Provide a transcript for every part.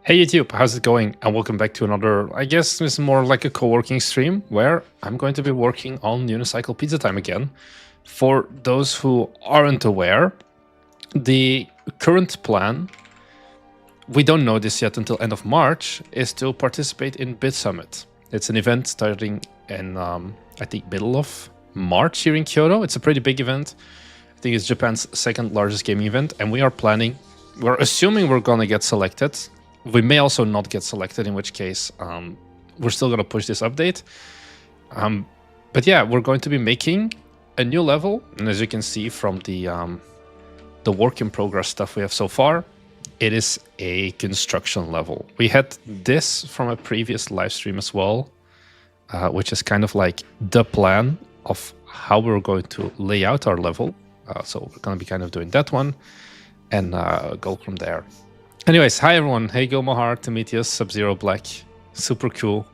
Hey YouTube, how's it going? And welcome back to another, I guess this is more like a co-working stream where I'm going to be working on Unicycle Pizza Time again. For those who aren't aware, the current plan, we don't know this yet until end of March, is to participate in Bit Summit. It's an event starting in, I think, middle of March here in Kyoto. It's a pretty big event. I think it's Japan's second largest gaming event, and we're assuming we're gonna get selected. We may also not get selected, in which case we're still going to push this update. But yeah, we're going to be making a new level. And as you can see from the work in progress stuff we have so far, it is a construction level. We had this from a previous live stream as well, which is kind of like the plan of how we're going to lay out our level. So we're going to be kind of doing that one and go from there. Anyways, hi everyone. Hey Gilmahar, Timitheus, Sub-Zero Black, super cool.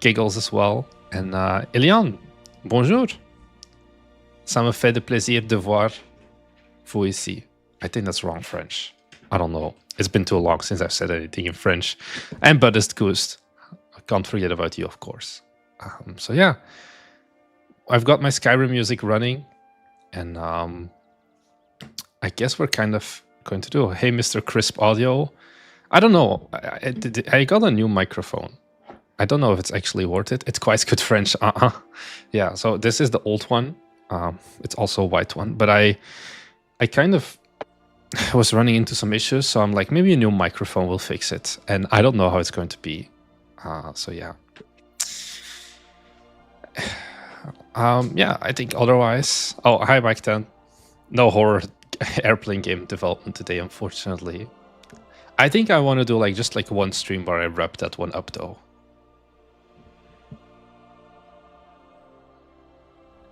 Giggles as well. And Eliane, bonjour. Ça me fait de plaisir de voir vous ici. I think that's wrong French. I don't know. It's been too long since I've said anything in French. And Buddhist Ghost. I can't forget about you, of course. So yeah, I've got my Skyrim music running. And I guess we're kind of going to do. Hey, Mr. Crisp Audio. I don't know. I got a new microphone. I don't know if it's actually worth it. It's quite good French. Yeah, so this is the old one. It's also a white one. But I kind of was running into some issues. So I'm like, maybe a new microphone will fix it. And I don't know how it's going to be. So yeah. Yeah, I think otherwise... Oh, hi, Mike 10. No horror airplane game development today, unfortunately. I think I want to do just one stream where I wrap that one up though.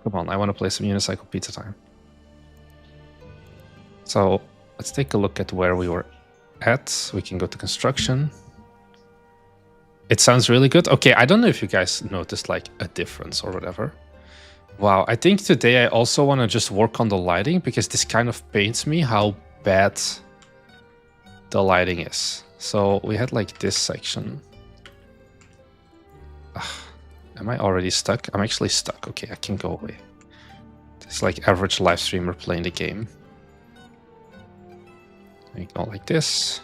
Come on, I want to play some Unicycle Pizza Time. So let's take a look at where we were at. We can go to construction. It sounds really good. Okay, I don't know if you guys noticed a difference or whatever. Wow, I think today I also want to just work on the lighting because this kind of pains me how bad the lighting is. So we had this section. Am I already stuck? I'm actually stuck. Okay, I can go away. It's like average live streamer playing the game. We go like this.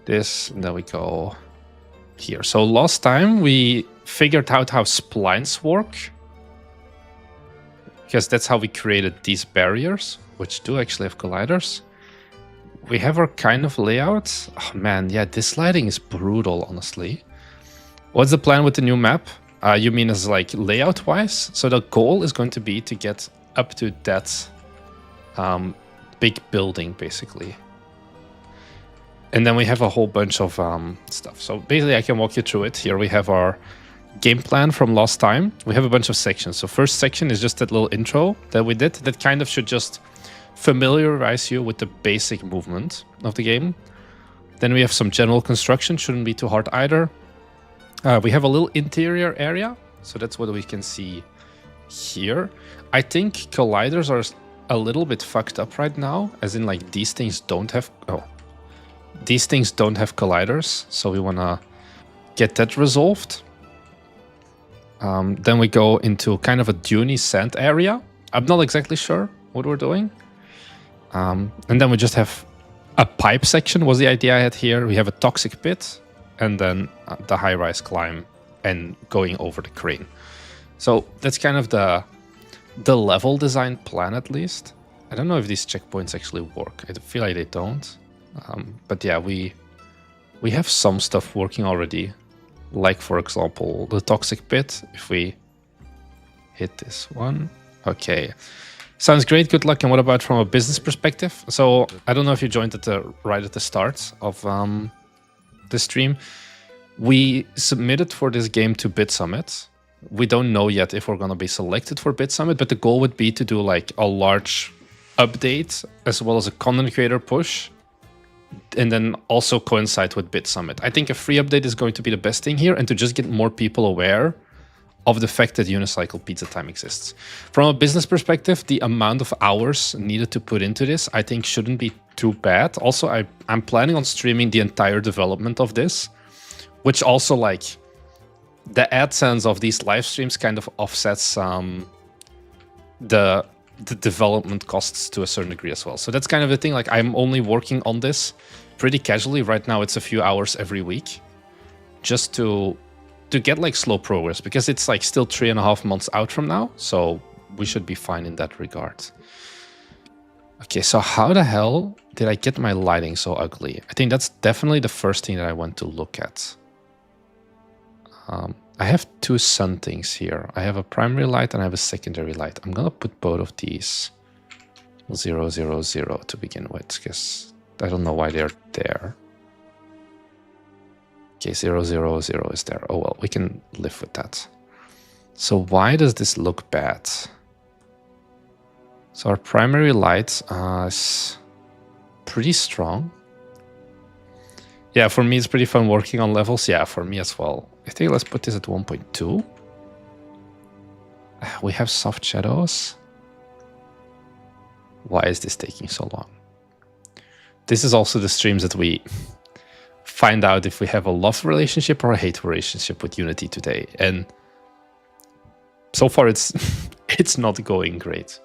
This, and then we go here. So last time we figured out how splines work. Because that's how we created these barriers, which do actually have colliders. We have our kind of layout. Oh man, yeah, this lighting is brutal, honestly. What's the plan with the new map? You mean as layout-wise? So the goal is going to be to get up to that big building, basically. And then we have a whole bunch of stuff. So basically, I can walk you through it. Here we have our game plan from last time. We have a bunch of sections. So first section is just that little intro that we did that kind of should just familiarize you with the basic movement of the game. Then we have some general construction, shouldn't be too hard either. We have a little interior area, so that's what we can see here. I think colliders are a little bit fucked up right now, as in these things don't have these things don't have colliders, so we want to get that resolved. Then we go into kind of a duney sand area. I'm not exactly sure what we're doing. And then we just have a pipe section was the idea I had here. We have a toxic pit and then the high-rise climb and going over the crane. So that's kind of the level design plan, at least. I don't know if these checkpoints actually work. I feel like they don't. But yeah, we have some stuff working already. Like, for example, the toxic pit. If we hit this one. Okay. Sounds great. Good luck. And what about from a business perspective? So I don't know if you joined right at the start of the stream. We submitted for this game to Bit Summit. We don't know yet if we're going to be selected for Bit Summit, but the goal would be to do a large update as well as a content creator push. And then also coincide with Bit Summit. I think a free update is going to be the best thing here, and to just get more people aware of the fact that Unicycle Pizza Time exists. From a business perspective, the amount of hours needed to put into this, I think, shouldn't be too bad. Also, I'm planning on streaming the entire development of this, which also, like, the AdSense of these live streams kind of offsets the development costs to a certain degree as well. So that's kind of the thing. Like, I'm only working on this pretty casually. Right now, it's a few hours every week just to get like slow progress, because it's like still 3.5 months out from now. So we should be fine in that regard. Okay, so how the hell did I get my lighting so ugly? I think that's definitely the first thing that I want to look at. I have two sun things here. I have a primary light and I have a secondary light. I'm gonna put both of these 0, 0, 0 to begin with, because I don't know why they're there. Okay, 0, 0, 0 is there. Oh well, we can live with that. So why does this look bad? So our primary light is pretty strong. Yeah, for me it's pretty fun working on levels. Yeah, for me as well. I think let's put this at 1.2. We have soft shadows. Why is this taking so long? This is also the streams that we find out if we have a love relationship or a hate relationship with Unity today. And so far it's it's not going great.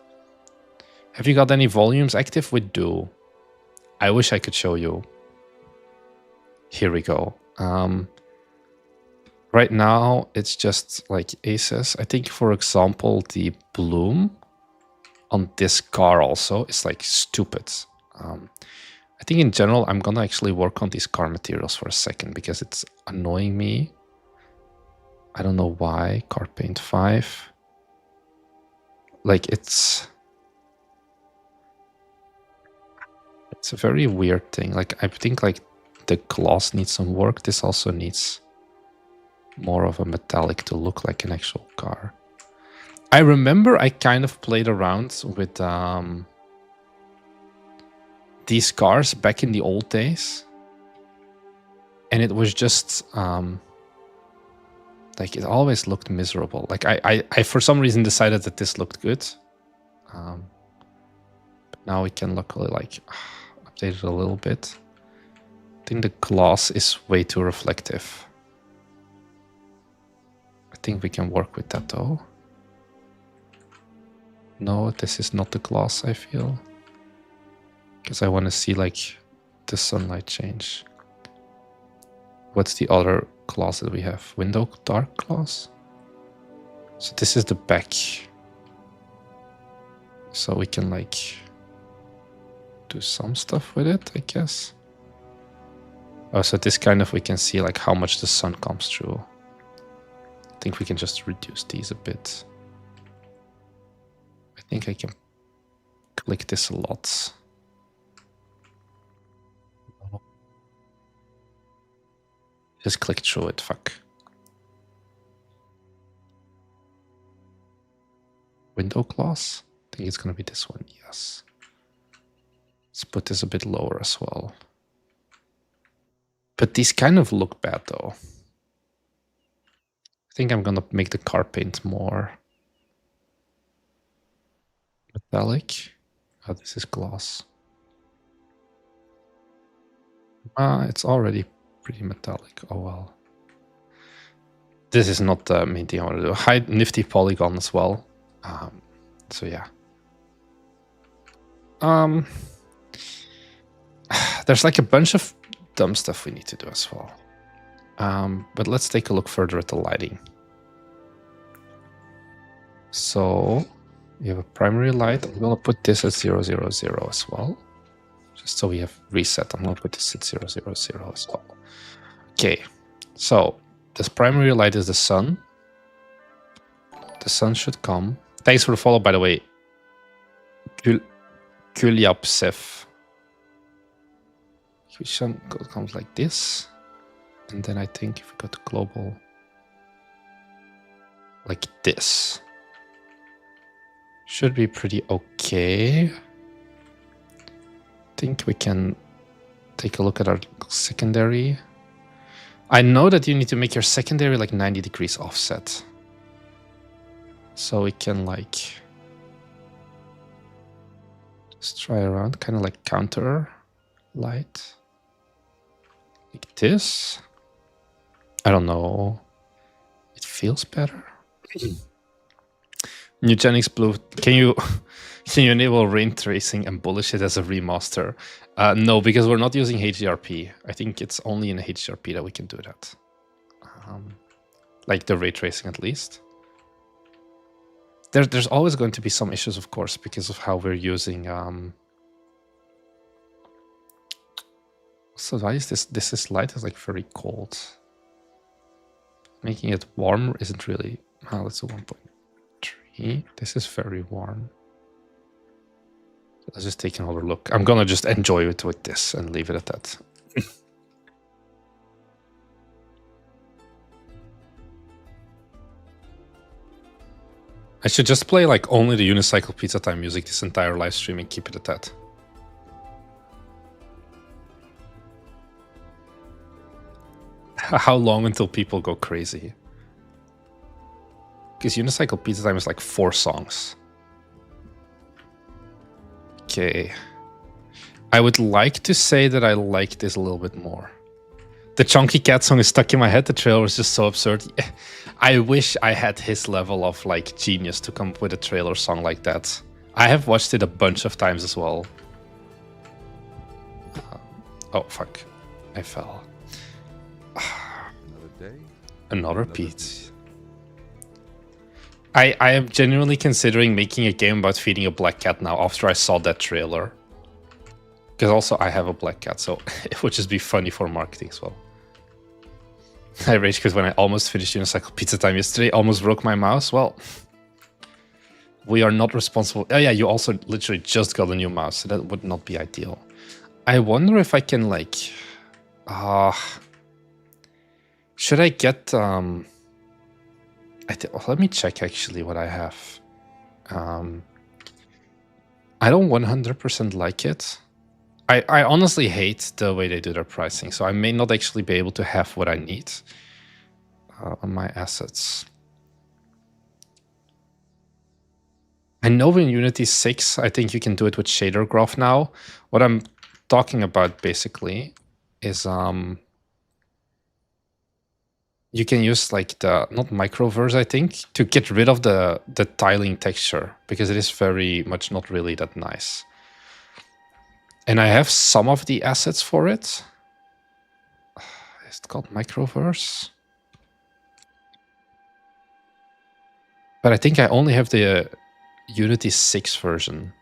Have you got any volumes active? We do. I wish I could show you. Here we go. Right now, it's just like aces. I think, for example, the bloom on this car also is like stupid. I think in general, I'm gonna actually work on these car materials for a second because it's annoying me. I don't know why. Car paint 5. Like it's a very weird thing. Like I think like the gloss needs some work. This also needs more of a metallic to look like an actual car. I remember I kind of played around with these cars back in the old days, and it was just like it always looked miserable. Like I for some reason decided that this looked good, but now we can luckily like update it a little bit. I think the gloss is way too reflective. I think we can work with that though. No, this is not the gloss, I feel. Because I want to see like the sunlight change. What's the other gloss that we have? Window dark gloss? So this is the back. So we can like do some stuff with it, I guess. Oh, so this kind of, we can see like how much the sun comes through. I think we can just reduce these a bit. I think I can click this a lot. Just click through it, fuck. Window gloss? I think it's gonna be this one, yes. Let's put this a bit lower as well. But these kind of look bad though. I think I'm gonna make the car paint more metallic. Oh, this is gloss. It's already pretty metallic. Oh well. This is not the main thing I want to do. Hide nifty polygon as well. So yeah. There's like a bunch of dumb stuff we need to do as well. But let's take a look further at the lighting. So you have a primary light. I'm gonna put this at 0, 0, 0 as well. Just so we have reset. I'm gonna put this at 0, 0, 0 as well. Okay, so this primary light is the sun. The sun should come. Thanks for the follow, by the way. Kulyapsev. Sun comes like this. And then I think if we go to global, like this. Should be pretty okay. I think we can take a look at our secondary. I know that you need to make your secondary like 90 degrees offset. So we can like just try around, kind of like counter light. Like this. I don't know. It feels better. Nugenics Blue, can you enable rain tracing and bullish it as a remaster? No, because we're not using HDRP. I think it's only in HDRP that we can do that. Like the ray tracing at least. There's always going to be some issues, of course, because of how we're using... So why is this light is like very cold? Making it warm isn't really... Oh, let's do 1.3. This is very warm. Let's just take another look. I'm gonna just enjoy it with this and leave it at that. I should just play like only the Unicycle Pizza Time music this entire live stream and keep it at that. How long until people go crazy? Because Unicycle Pizza Time is like 4 songs. Okay. I would like to say that I like this a little bit more. The Chunky Cat song is stuck in my head. The trailer was just so absurd. I wish I had his level of like genius to come up with a trailer song like that. I have watched it a bunch of times as well. Oh, fuck. I fell. Another Pete. I am genuinely considering making a game about feeding a black cat now after I saw that trailer. Because also I have a black cat, so it would just be funny for marketing as well. I rage because when I almost finished Unicycle Pizza Time yesterday, almost broke my mouse. Well, we are not responsible. Oh yeah, you also literally just got a new mouse, so that would not be ideal. I wonder if I can like... should I get... let me check actually what I have. I don't 100% like it. I honestly hate the way they do their pricing, so I may not actually be able to have what I need on my assets. I know in Unity 6, I think you can do it with shader graph now. What I'm talking about basically is you can use like the, not microverse, I think, to get rid of the tiling texture, because it is very much not really that nice. And I have some of the assets for it. Is it called microverse? But I think I only have the Unity 6 version.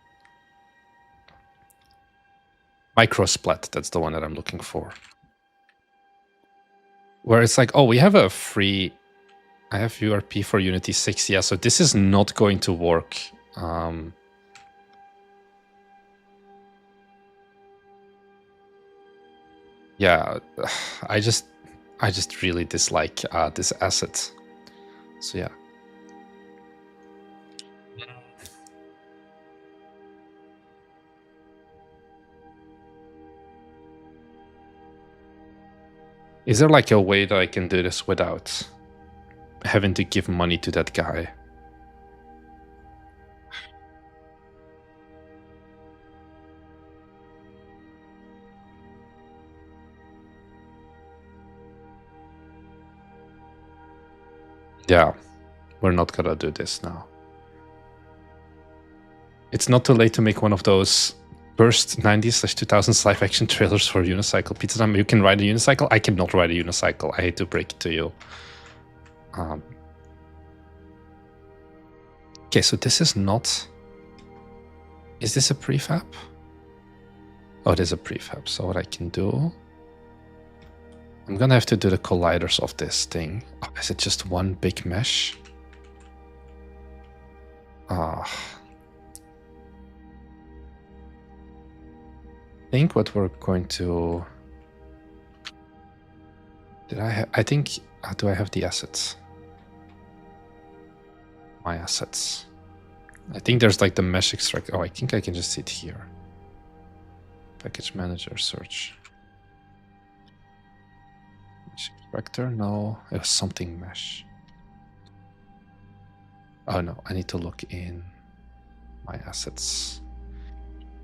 Microsplat, that's the one that I'm looking for. Where it's like, oh, we have a free... I have URP for Unity 6, yeah, so this is not going to work. Yeah, I just really dislike this asset. So yeah. Is there like a way that I can do this without having to give money to that guy? Yeah, we're not gonna do this now. It's not too late to make one of those burst 90s/2000s live action trailers for Unicycle Pizza Time. You can ride a unicycle. I cannot ride a unicycle. I hate to break it to you. Okay, so this is not... Is this a prefab? Oh, it is a prefab. So what I can do... I'm gonna have to do the colliders of this thing. Oh, is it just one big mesh? I think what we're going to... I think... do I have the assets? My assets. I think there's like the mesh extract. Oh, I think I can just see it here. Package manager search. Mesh extractor? No, it was something mesh. Oh no, I need to look in my assets.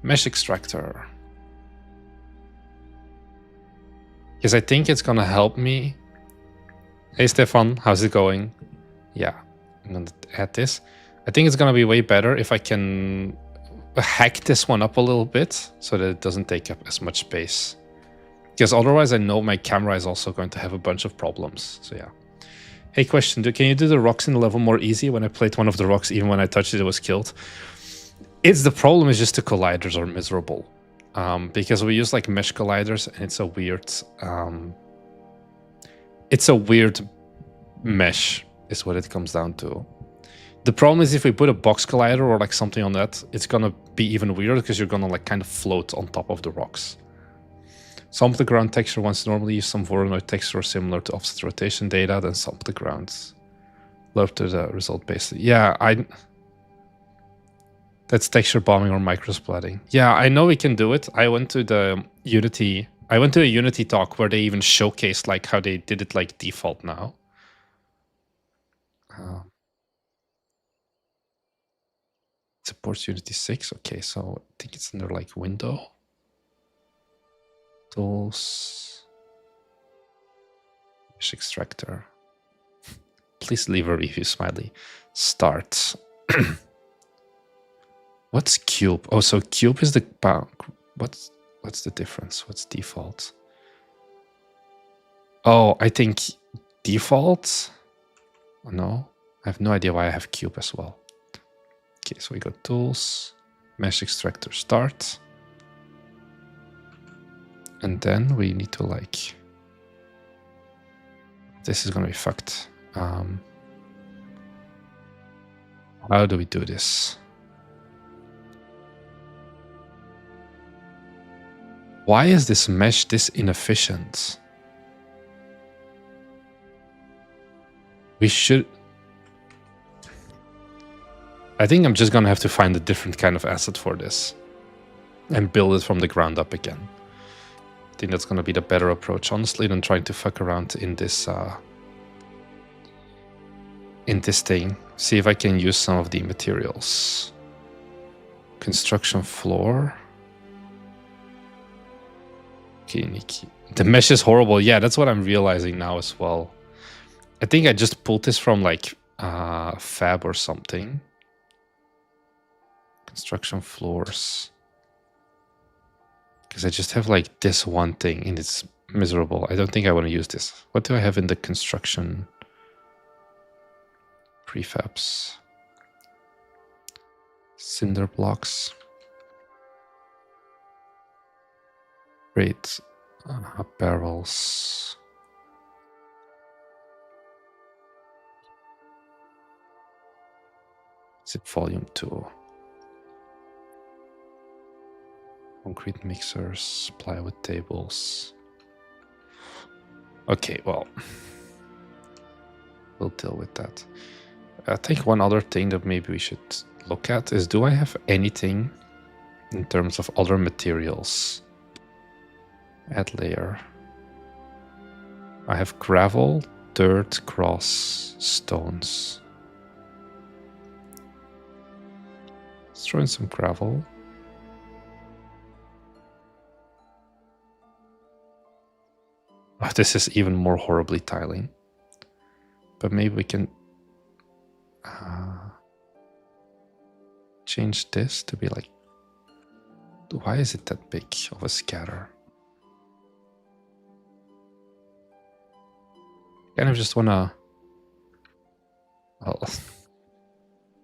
Mesh extractor. Because I think it's gonna help me. Hey Stefan, how's it going? Yeah, I'm gonna add this. I think it's gonna be way better if I can hack this one up a little bit so that it doesn't take up as much space. Because otherwise I know my camera is also going to have a bunch of problems. So yeah. Hey, question, can you do the rocks in the level more easy? When I played one of the rocks, even when I touched it, it was killed. The problem is just the colliders are miserable. Because we use like mesh colliders and it's a weird mesh is what it comes down to. The problem is if we put a box collider or like something on that, it's gonna be even weirder because you're gonna like kind of float on top of the rocks. Some of the ground texture ones normally use some Voronoi texture similar to offset rotation data, then some of the grounds love to the result based. Yeah, that's texture bombing or microsplatting. Yeah, I know we can do it. I went to a Unity talk where they even showcased like how they did it like default now. It supports Unity 6. Okay, so I think it's under like window. Tools. Mesh extractor. Please leave a review, Smiley. Start. What's cube? Oh, so cube is the what's the difference? What's default? Oh, I think default. Oh, no, I have no idea why I have cube as well. Okay, so we got tools, mesh extractor start, and then we need to like. This is gonna be fucked. How do we do this? Why is this mesh this inefficient? We should... I think I'm just gonna have to find a different kind of asset for this and build it from the ground up again. I think that's gonna be the better approach, honestly, than trying to fuck around in this thing. See if I can use some of the materials. Construction floor. The mesh is horrible. Yeah, that's what I'm realizing now as well. I think I just pulled this from like Fab or something. Construction floors. Because I just have like this one thing and it's miserable. I don't think I want to use this. What do I have in the construction prefabs? Cinder blocks. Great. Barrels. Is it volume 2? Concrete mixers, plywood tables. Okay, well, we'll deal with that. I think one other thing that maybe we should look at is, do I have anything in terms of other materials? Add layer. I have gravel, dirt, grass, stones. Let's throw in some gravel. Oh, this is even more horribly tiling. But maybe we can change this to be like... Why is it that big of a scatter? Kind of just wanna... Well,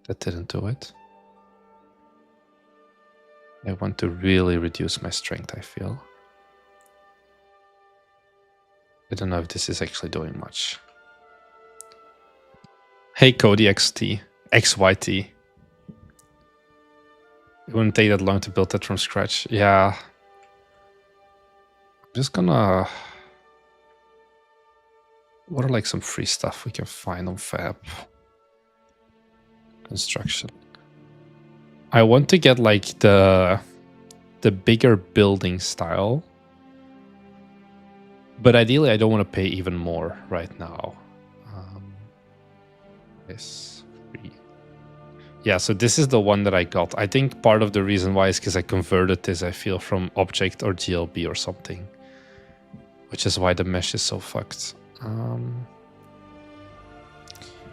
that didn't do it. I want to really reduce my strength, I feel. I don't know if this is actually doing much. Hey, Cody XYT. It wouldn't take that long to build that from scratch. Yeah. I'm just gonna... What are like some free stuff we can find on Fab? Construction. I want to get like the bigger building style. But ideally, I don't want to pay even more right now. This free. Yeah, so this is the one that I got. I think part of the reason why is because I converted this, I feel, from object or GLB or something. Which is why the mesh is so fucked.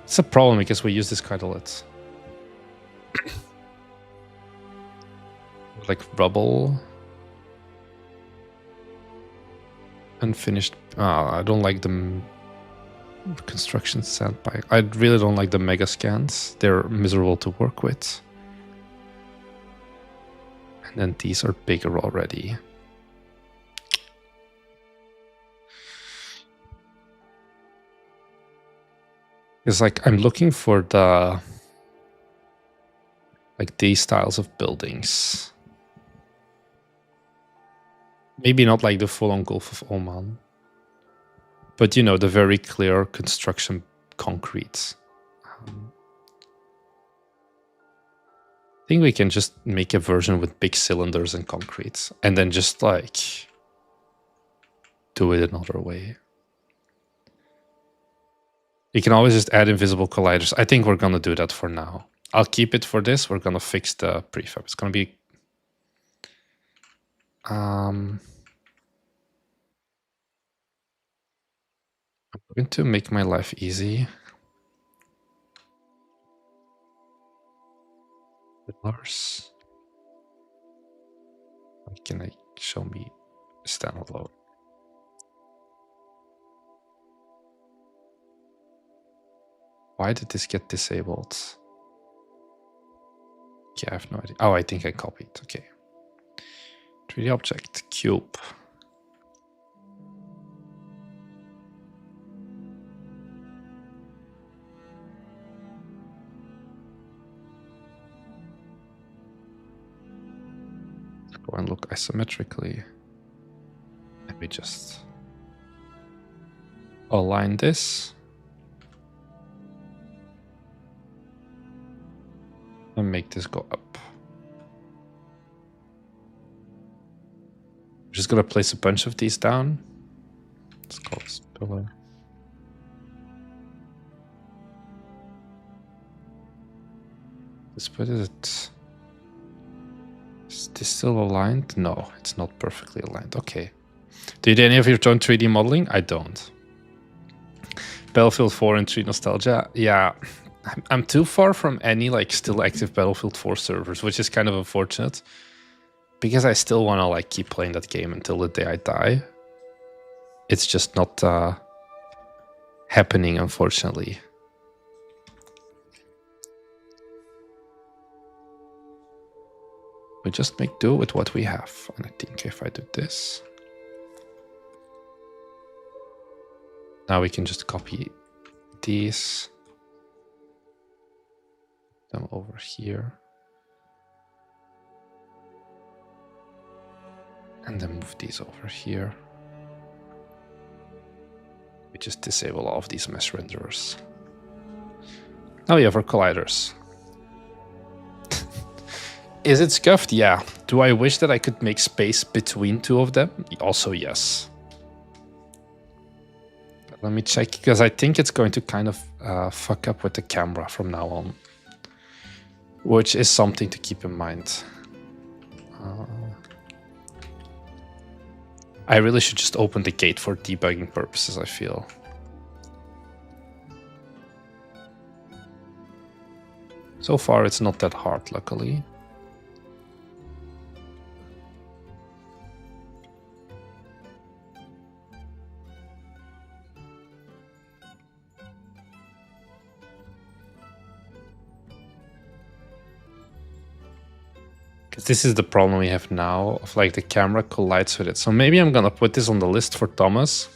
It's a problem because we use this quite a lot. Like rubble. Unfinished. I don't like the construction sandbag. I really don't like the mega scans. They're miserable to work with. And then these are bigger already. It's like I'm looking for the like these styles of buildings. Maybe not like the full-on Gulf of Oman, but you know, the very clear construction concrete. I think we can just make a version with big cylinders and concrete, and then just like do it another way. You can always just add invisible colliders. I think we're gonna do that for now. I'll keep it for this. We're gonna fix the prefab. It's gonna be I'm going to make my life easy. Pillars. Can I show me standalone? Why did this get disabled? Okay, I have no idea. Oh, I think I copied. Okay. 3D object, cube. Let's go and look isometrically. Let me just align this. And make this go up. I'm just gonna place a bunch of these down. Let's call this pillar. What is it? Is this still aligned? No, it's not perfectly aligned. Okay. Did any of you join 3D modeling? I don't. Battlefield 4 and 3 nostalgia. Yeah, I'm too far from any like still active Battlefield 4 servers, which is kind of unfortunate. Because I still want to like keep playing that game until the day I die. It's just not happening, unfortunately. We just make do with what we have. And I think if I do this, now we can just copy these, them over here, and then move these over here. We just disable all of these mesh renderers. Now we have our colliders. Is it scuffed? Yeah. Do I wish that I could make space between two of them? Also, yes. But let me check, because I think it's going to kind of fuck up with the camera from now on. Which is something to keep in mind. I really should just open the gate for debugging purposes, I feel. So far, it's not that hard, luckily. This is the problem we have now, of like the camera collides with it. So maybe I'm gonna put this on the list for Thomas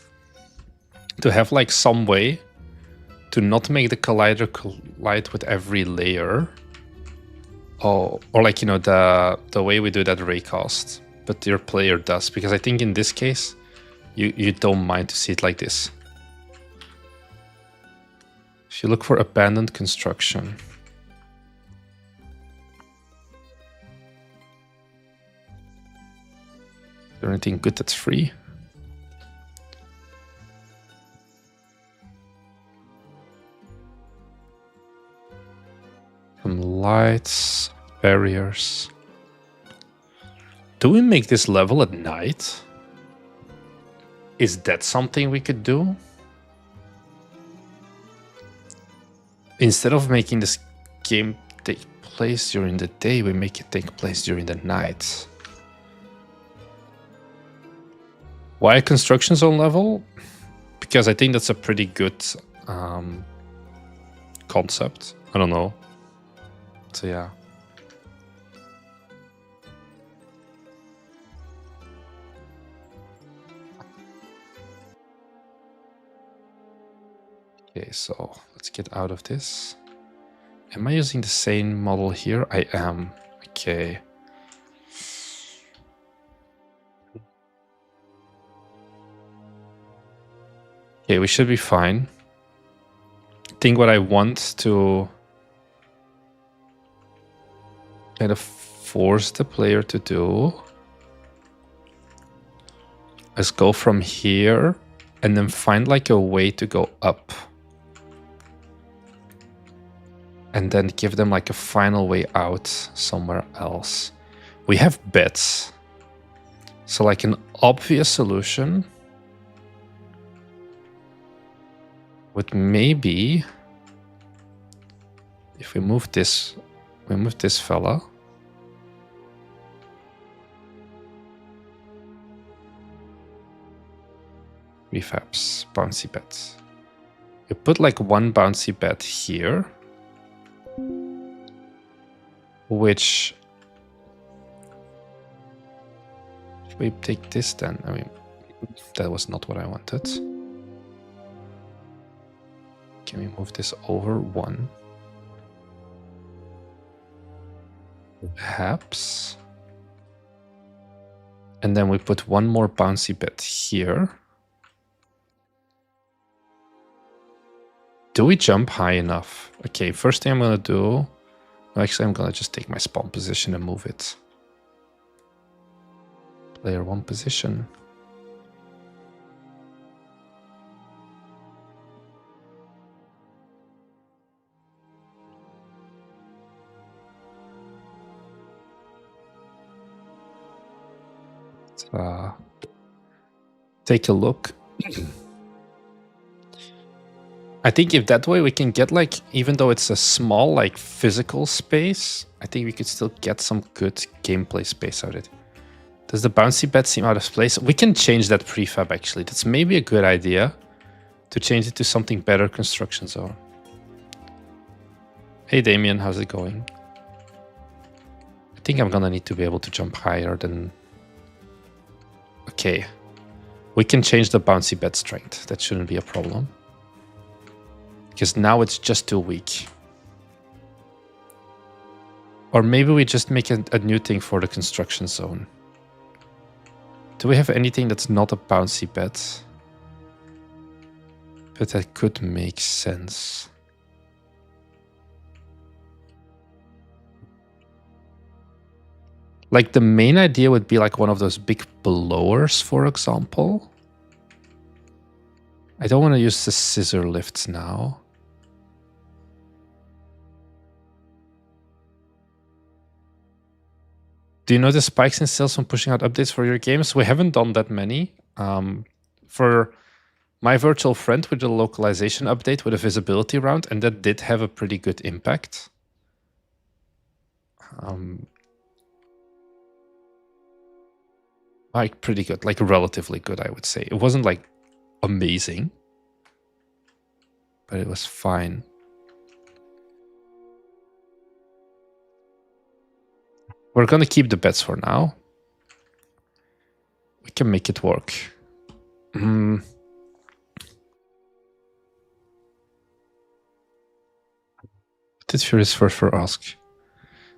to have like some way to not make the collider collide with every layer. Or like, you know, the way we do that raycast, but your player does. Because I think in this case, you don't mind to see it like this. If you look for abandoned construction, is there anything good that's free? Some lights, barriers. Do we make this level at night? Is that something we could do? Instead of making this game take place during the day, we make it take place during the night. Why a construction zone level? Because I think that's a pretty good concept. I don't know. So yeah. Okay, so let's get out of this. Am I using the same model here? I am. Okay. Okay, we should be fine. I think what I want to kind of force the player to do is go from here and then find like a way to go up. And then give them like a final way out somewhere else. We have beds. So like an obvious solution would maybe, if we move this fella. Refabs, bouncy beds. You put like one bouncy bed here. Which, if we take this then, I mean, that was not what I wanted. Can we move this over one? Perhaps. And then we put one more bouncy bed here. Do we jump high enough? Okay, first thing I'm gonna do, actually I'm gonna just take my spawn position and move it. Player 1 position. Let's take a look. I think if that way we can get like, even though it's a small like physical space, I think we could still get some good gameplay space out of it. Does the bouncy bed seem out of place? We can change that prefab actually. That's maybe a good idea to change it to something better construction zone. Hey Damien, how's it going? I think I'm gonna need to be able to jump higher than... Okay. We can change the bouncy bed strength. That shouldn't be a problem. Because now it's just too weak. Or maybe we just make a new thing for the construction zone. Do we have anything that's not a bouncy bed? But that could make sense. Like the main idea would be like one of those big blowers, for example. I don't want to use the scissor lifts now. Do you notice spikes in sales when pushing out updates for your games? We haven't done that many. For my virtual friend, we did a localization update with a visibility round, and that did have a pretty good impact. Like pretty good, like relatively good, I would say. It wasn't like amazing, but it was fine. We're gonna keep the bets for now. We can make it work. What did Furious Furfur ask?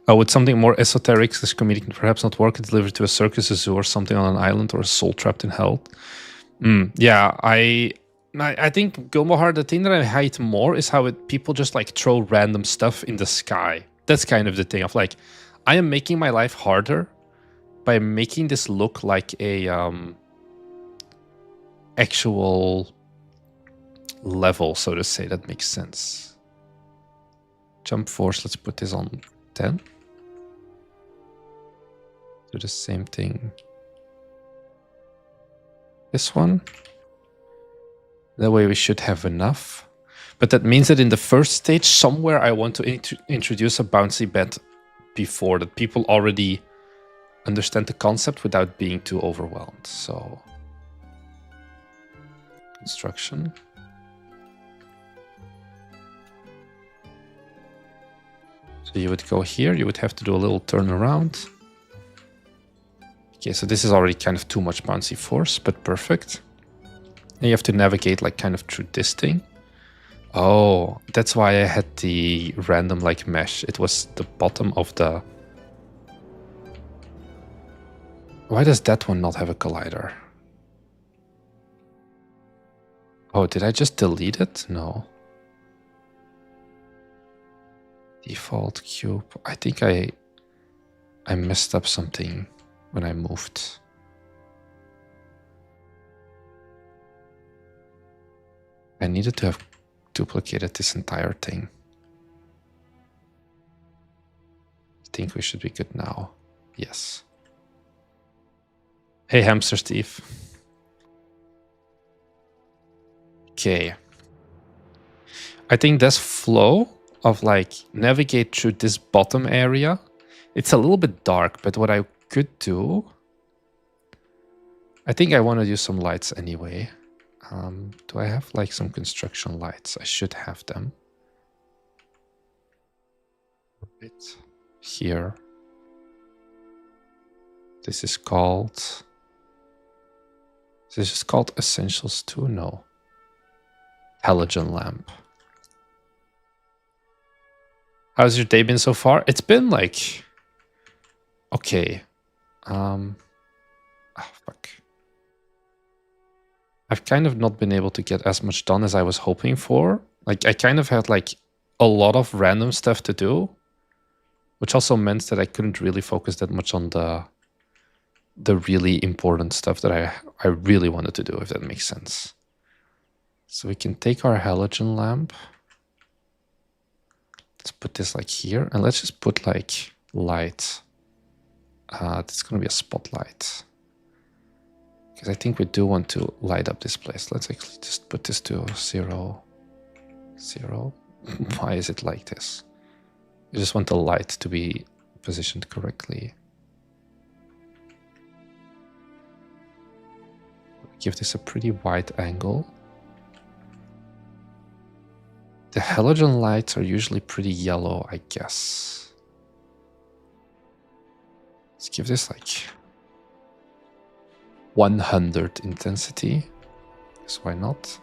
Oh, would something more esoteric slash comedic perhaps not work and delivered to a circus, a zoo, or something on an island, or a soul trapped in hell? Yeah, I think Gilmohar, the thing that I hate more is how people just like throw random stuff in the sky. That's kind of the thing of like, I am making my life harder by making this look like a actual level, so to say. That makes sense. Jump force, let's put this on 10. Do the same thing. This one. That way we should have enough. But that means that in the first stage, somewhere I want to introduce a bouncy bed before that people already understand the concept without being too overwhelmed. So, construction. So you would go here, you would have to do a little turnaround. Okay, so this is already kind of too much bouncy force, but perfect. And you have to navigate like kind of through this thing. Oh, that's why I had the random like mesh. It was the bottom of the... Why does that one not have a collider? Oh, did I just delete it? No. Default cube. I think I messed up something when I moved. I needed to have duplicated this entire thing. I think we should be good now. Yes. Hey, Hamster Steve. Okay. I think this flow of like navigate through this bottom area, it's a little bit dark, but what I could do, I think I want to use some lights anyway. Do I have like some construction lights? I should have them. Right here. This is called Essentials 2? No. Halogen lamp. How's your day been so far? It's been like okay. Fuck. I've kind of not been able to get as much done as I was hoping for. Like I kind of had like a lot of random stuff to do, which also meant that I couldn't really focus that much on the really important stuff that I really wanted to do, if that makes sense. So we can take our halogen lamp. Let's put this like here, and let's just put like light. It's going to be a spotlight. Because I think we do want to light up this place. Let's actually just put this to 0, 0. Why is it like this? I just want the light to be positioned correctly. Give this a pretty wide angle. The halogen lights are usually pretty yellow, I guess. Let's give this like 100 intensity. So why not?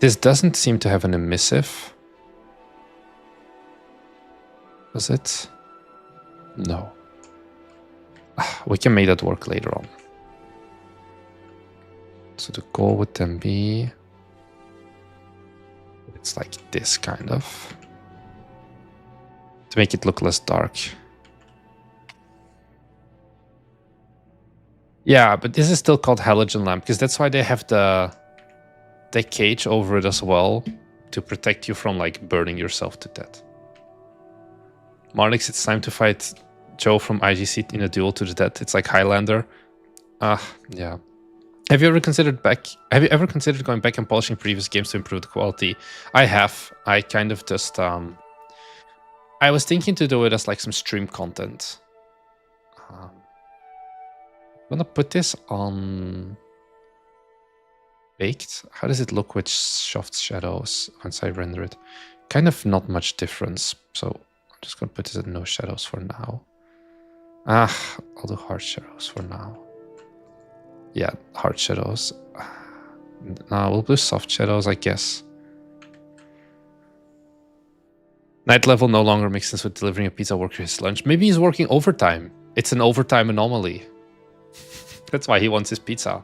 This doesn't seem to have an emissive. Does it? No. We can make that work later on. So the goal would then be... It's like this kind of. To make it look less dark. Yeah, but this is still called halogen lamp, because that's why they have the cage over it as well, to protect you from like burning yourself to death. Marnix, it's time to fight Joe from IGC in a duel to the death. It's like Highlander. Yeah. Have you ever considered going back and polishing previous games to improve the quality? I have. I kind of just I was thinking to do it as like some stream content. I'm gonna put this on baked. How does it look with soft shadows once I render it? Kind of not much difference. So I'm just gonna put this at no shadows for now. I'll do hard shadows for now. Yeah, hard shadows. No, we'll do soft shadows, I guess. Night level no longer makes sense with delivering a pizza worker his lunch. Maybe he's working overtime. It's an overtime anomaly. That's why he wants his pizza.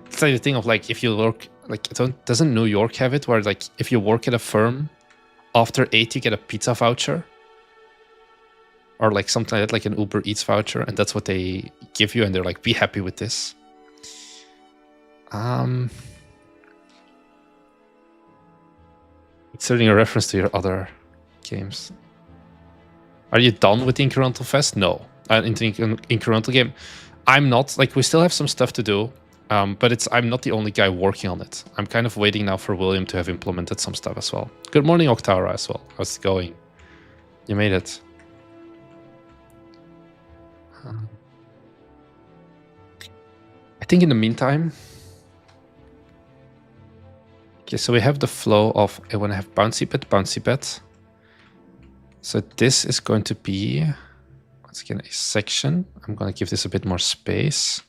It's like the thing of like, if you work, like, doesn't New York have it where like, if you work at a firm, after 8 you get a pizza voucher? Or like something like that, like an Uber Eats voucher, and that's what they give you, and they're like, be happy with this. Inserting a reference to your other games. Are you done with the Incremental Fest? No. Incremental game. I'm not. Like, we still have some stuff to do, but I'm not the only guy working on it. I'm kind of waiting now for William to have implemented some stuff as well. Good morning, Octara, as well. How's it going? You made it. I think in the meantime... Okay, so we have the flow of... I want to have bouncy bit. So this is going to be... Once again, a section. I'm going to give this a bit more space.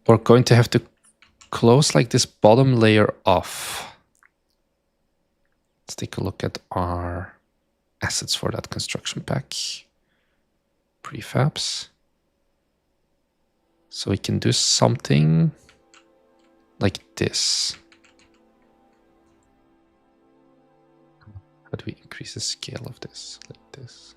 We're going to have to close like this bottom layer off. Let's take a look at our assets for that construction pack. Prefabs. So we can do something like this. How do we increase the scale of this? Like this.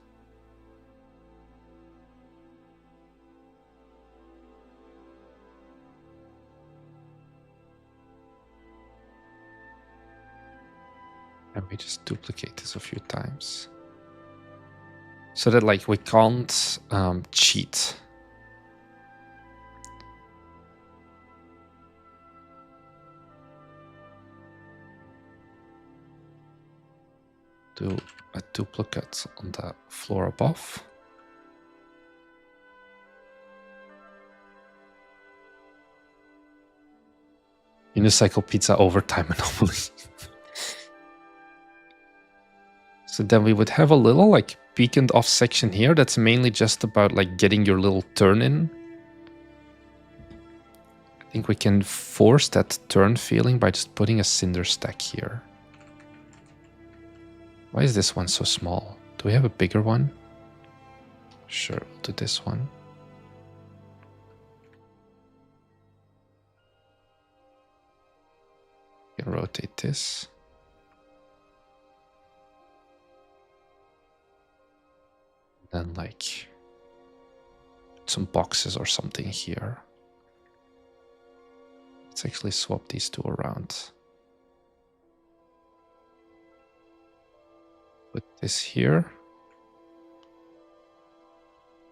And we just duplicate this a few times. So that like we can't cheat. Do a duplicate on the floor above. Unicycle Pizza overtime anomaly. So then we would have a little like beaconed off section here that's mainly just about like getting your little turn in. I think we can force that turn feeling by just putting a cinder stack here. Why is this one so small? Do we have a bigger one? Sure, we'll do this one. We can rotate this. Then like some boxes or something here. Let's actually swap these two around. Put this here.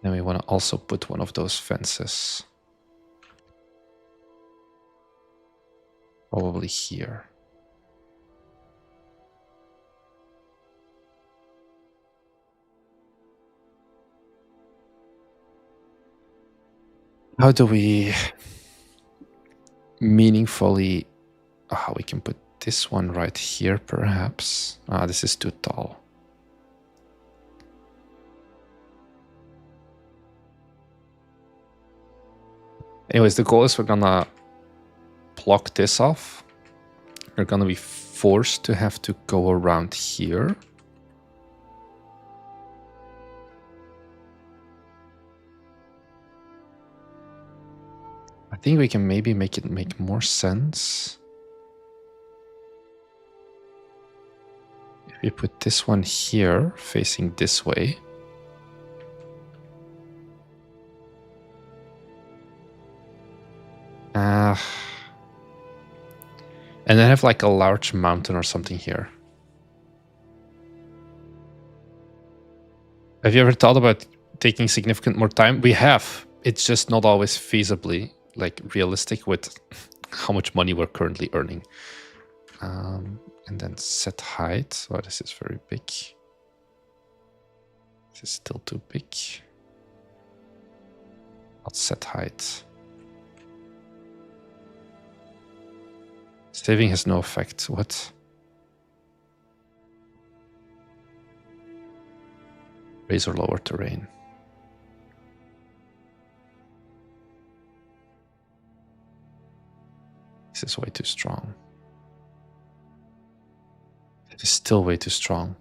Then we want to also put one of those fences. Probably here. How do we meaningfully... Oh, we can put this one right here, perhaps. Ah, this is too tall. Anyways, the goal is we're gonna block this off. We're gonna be forced to have to go around here. I think we can maybe make it make more sense if we put this one here facing this way. And then have like a large mountain or something here. Have you ever thought about taking significant more time? We have. It's just not always feasibly like realistic with how much money we're currently earning. And then set height. Oh, this is very big. This is still too big. Not set height. Saving has no effect. What? Raise or lower terrain. This is way too strong. It is still way too strong.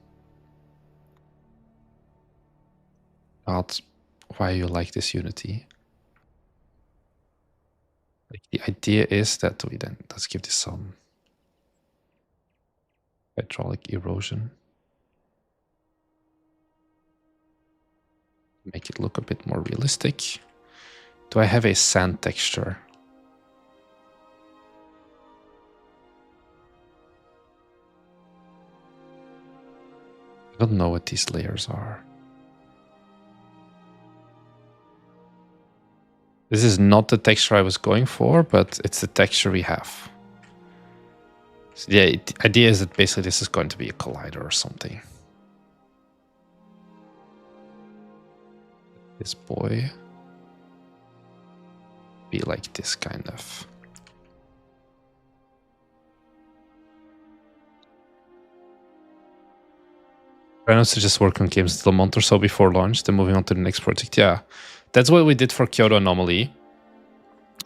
God, why you like this Unity? Like the idea is that we then let's give this some hydraulic erosion. Make it look a bit more realistic. Do I have a sand texture? I don't know what these layers are. This is not the texture I was going for, but it's the texture we have. So yeah, the idea is that basically this is going to be a collider or something. This boy be like this kind of. Try not to just work on games until a month or so before launch, then moving on to the next project. Yeah, that's what we did for Kyoto Anomaly,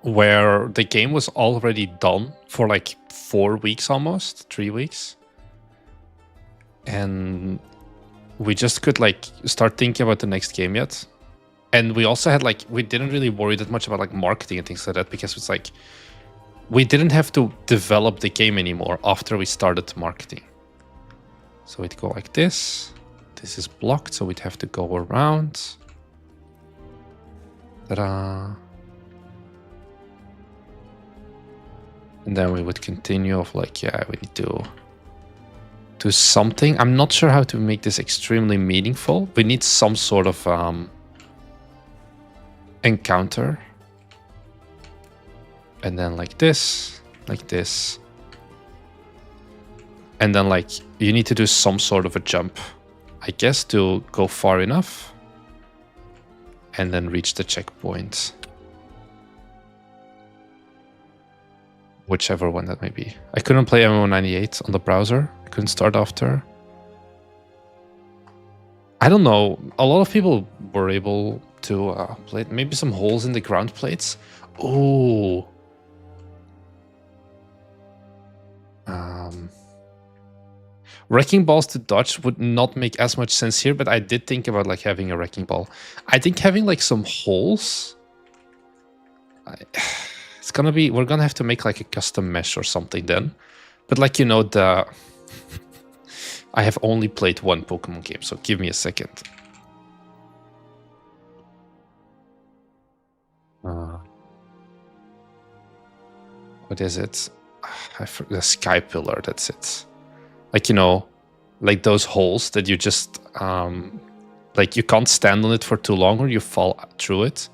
where the game was already done for like 4 weeks almost, 3 weeks. And we just could like start thinking about the next game yet. And we also had like, we didn't really worry that much about like marketing and things like that, because it's like, we didn't have to develop the game anymore after we started marketing. So we'd go like this. This is blocked, so we'd have to go around. Ta-da. And then we would continue of like, yeah, we need to do something. I'm not sure how to make this extremely meaningful. We need some sort of encounter. And then like this, like this. And then like, you need to do some sort of a jump, I guess, to go far enough. And then reach the checkpoint. Whichever one that may be. I couldn't play MMO98 on the browser. I couldn't start after. I don't know. A lot of people were able to play it. Maybe some holes in the ground plates. Oh. Wrecking balls to dodge would not make as much sense here, but I did think about like having a wrecking ball. I think having like some holes, it's gonna be, we're gonna have to make like a custom mesh or something then. But like, you know, I have only played one Pokemon game, so give me a second. What is it? The sky pillar, that's it. Like, you know, like those holes that you just, like you can't stand on it for too long or you fall through it.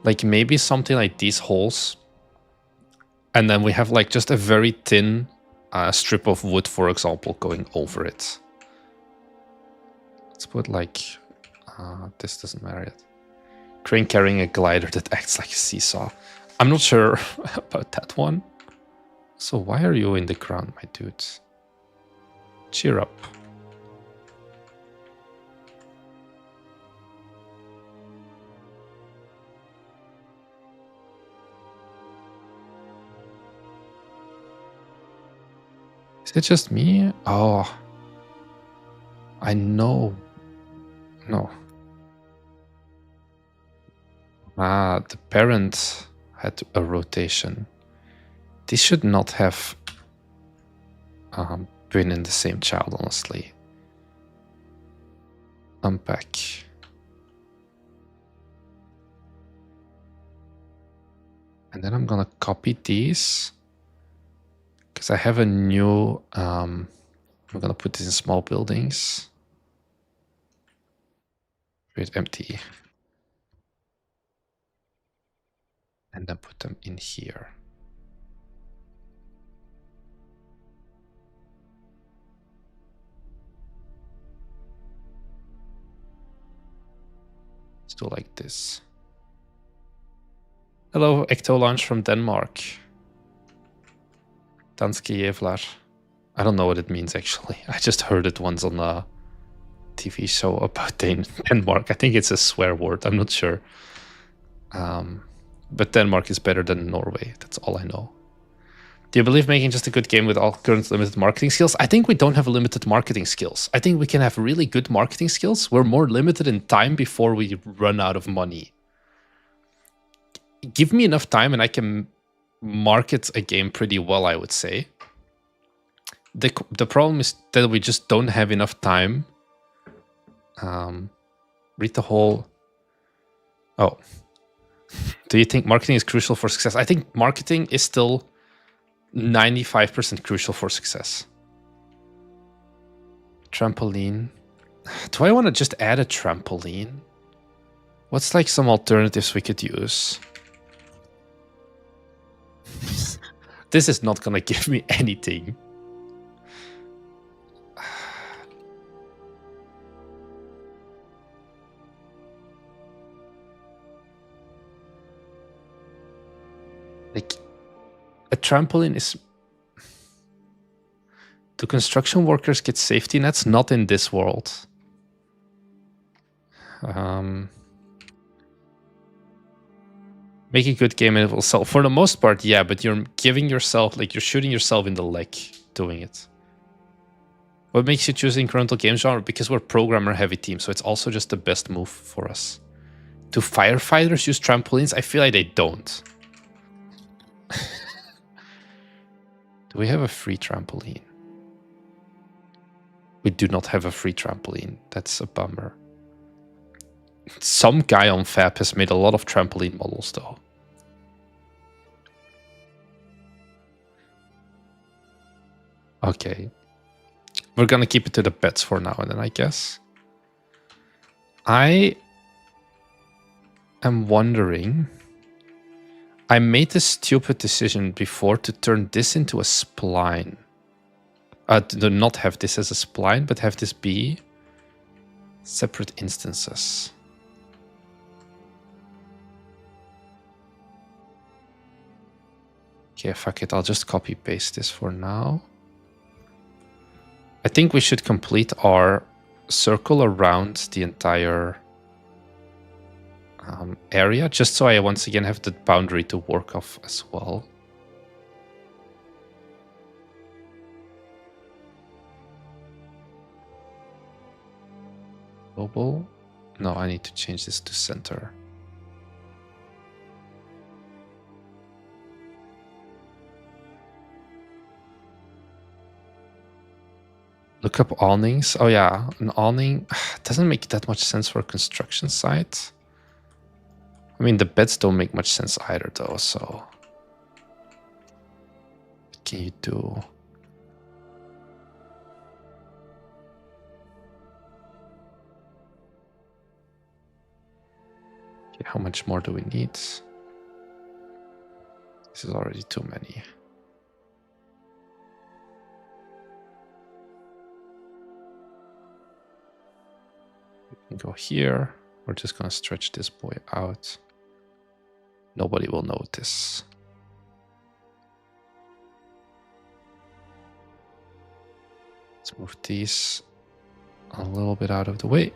Like maybe something like these holes. And then we have like just a very thin strip of wood, for example, going over it. Let's put like, this doesn't matter yet. Crane carrying a glider that acts like a seesaw. I'm not sure about that one. So why are you in the ground, my dude? Cheer up. Is it just me? Oh. I know. No. The parent had a rotation. This should not have been in the same child, honestly. Unpack. And then I'm gonna copy these. Because I have a new, I'm gonna put this in small buildings. Create empty. And then put them in here. Let's do like this. Hello, Ecto Launch from Denmark. Danske Jævlar. I don't know what it means actually. I just heard it once on a TV show about Denmark. I think it's a swear word. I'm not sure. But Denmark is better than Norway. That's all I know. Do you believe making just a good game with all current limited marketing skills? I think we don't have limited marketing skills. I think we can have really good marketing skills. We're more limited in time before we run out of money. Give me enough time and I can market a game pretty well, I would say. The problem is that we just don't have enough time. Read the whole... Oh. Do you think marketing is crucial for success? I think marketing is still 95% crucial for success. Trampoline. Do I want to just add a trampoline? What's like some alternatives we could use? This is not gonna give me anything. Like, a trampoline is... Do construction workers get safety nets? Not in this world. Make a good game and it will sell. For the most part, yeah, but you're giving yourself, like, you're shooting yourself in the leg doing it. What makes you choose incremental game genre? Because we're programmer heavy team, so it's also just the best move for us. Do firefighters use trampolines? I feel like they don't. Do we have a free trampoline? We do not have a free trampoline. That's a bummer. Some guy on Fab has made a lot of trampoline models, though. Okay. We're gonna keep it to the bets for now and then, I guess. I am wondering... I made this stupid decision before to turn this into a spline. To not have this as a spline, but have this be separate instances. Okay, fuck it. I'll just copy paste this for now. I think we should complete our circle around the entire area, just so I once again have the boundary to work off as well. Global. No, I need to change this to center. Look up awnings. Oh yeah, an awning doesn't make that much sense for a construction site. I mean, the beds don't make much sense either, though, so... What can you do? Okay, how much more do we need? This is already too many. We can go here. We're just gonna stretch this boy out. Nobody will notice. Let's move these a little bit out of the way.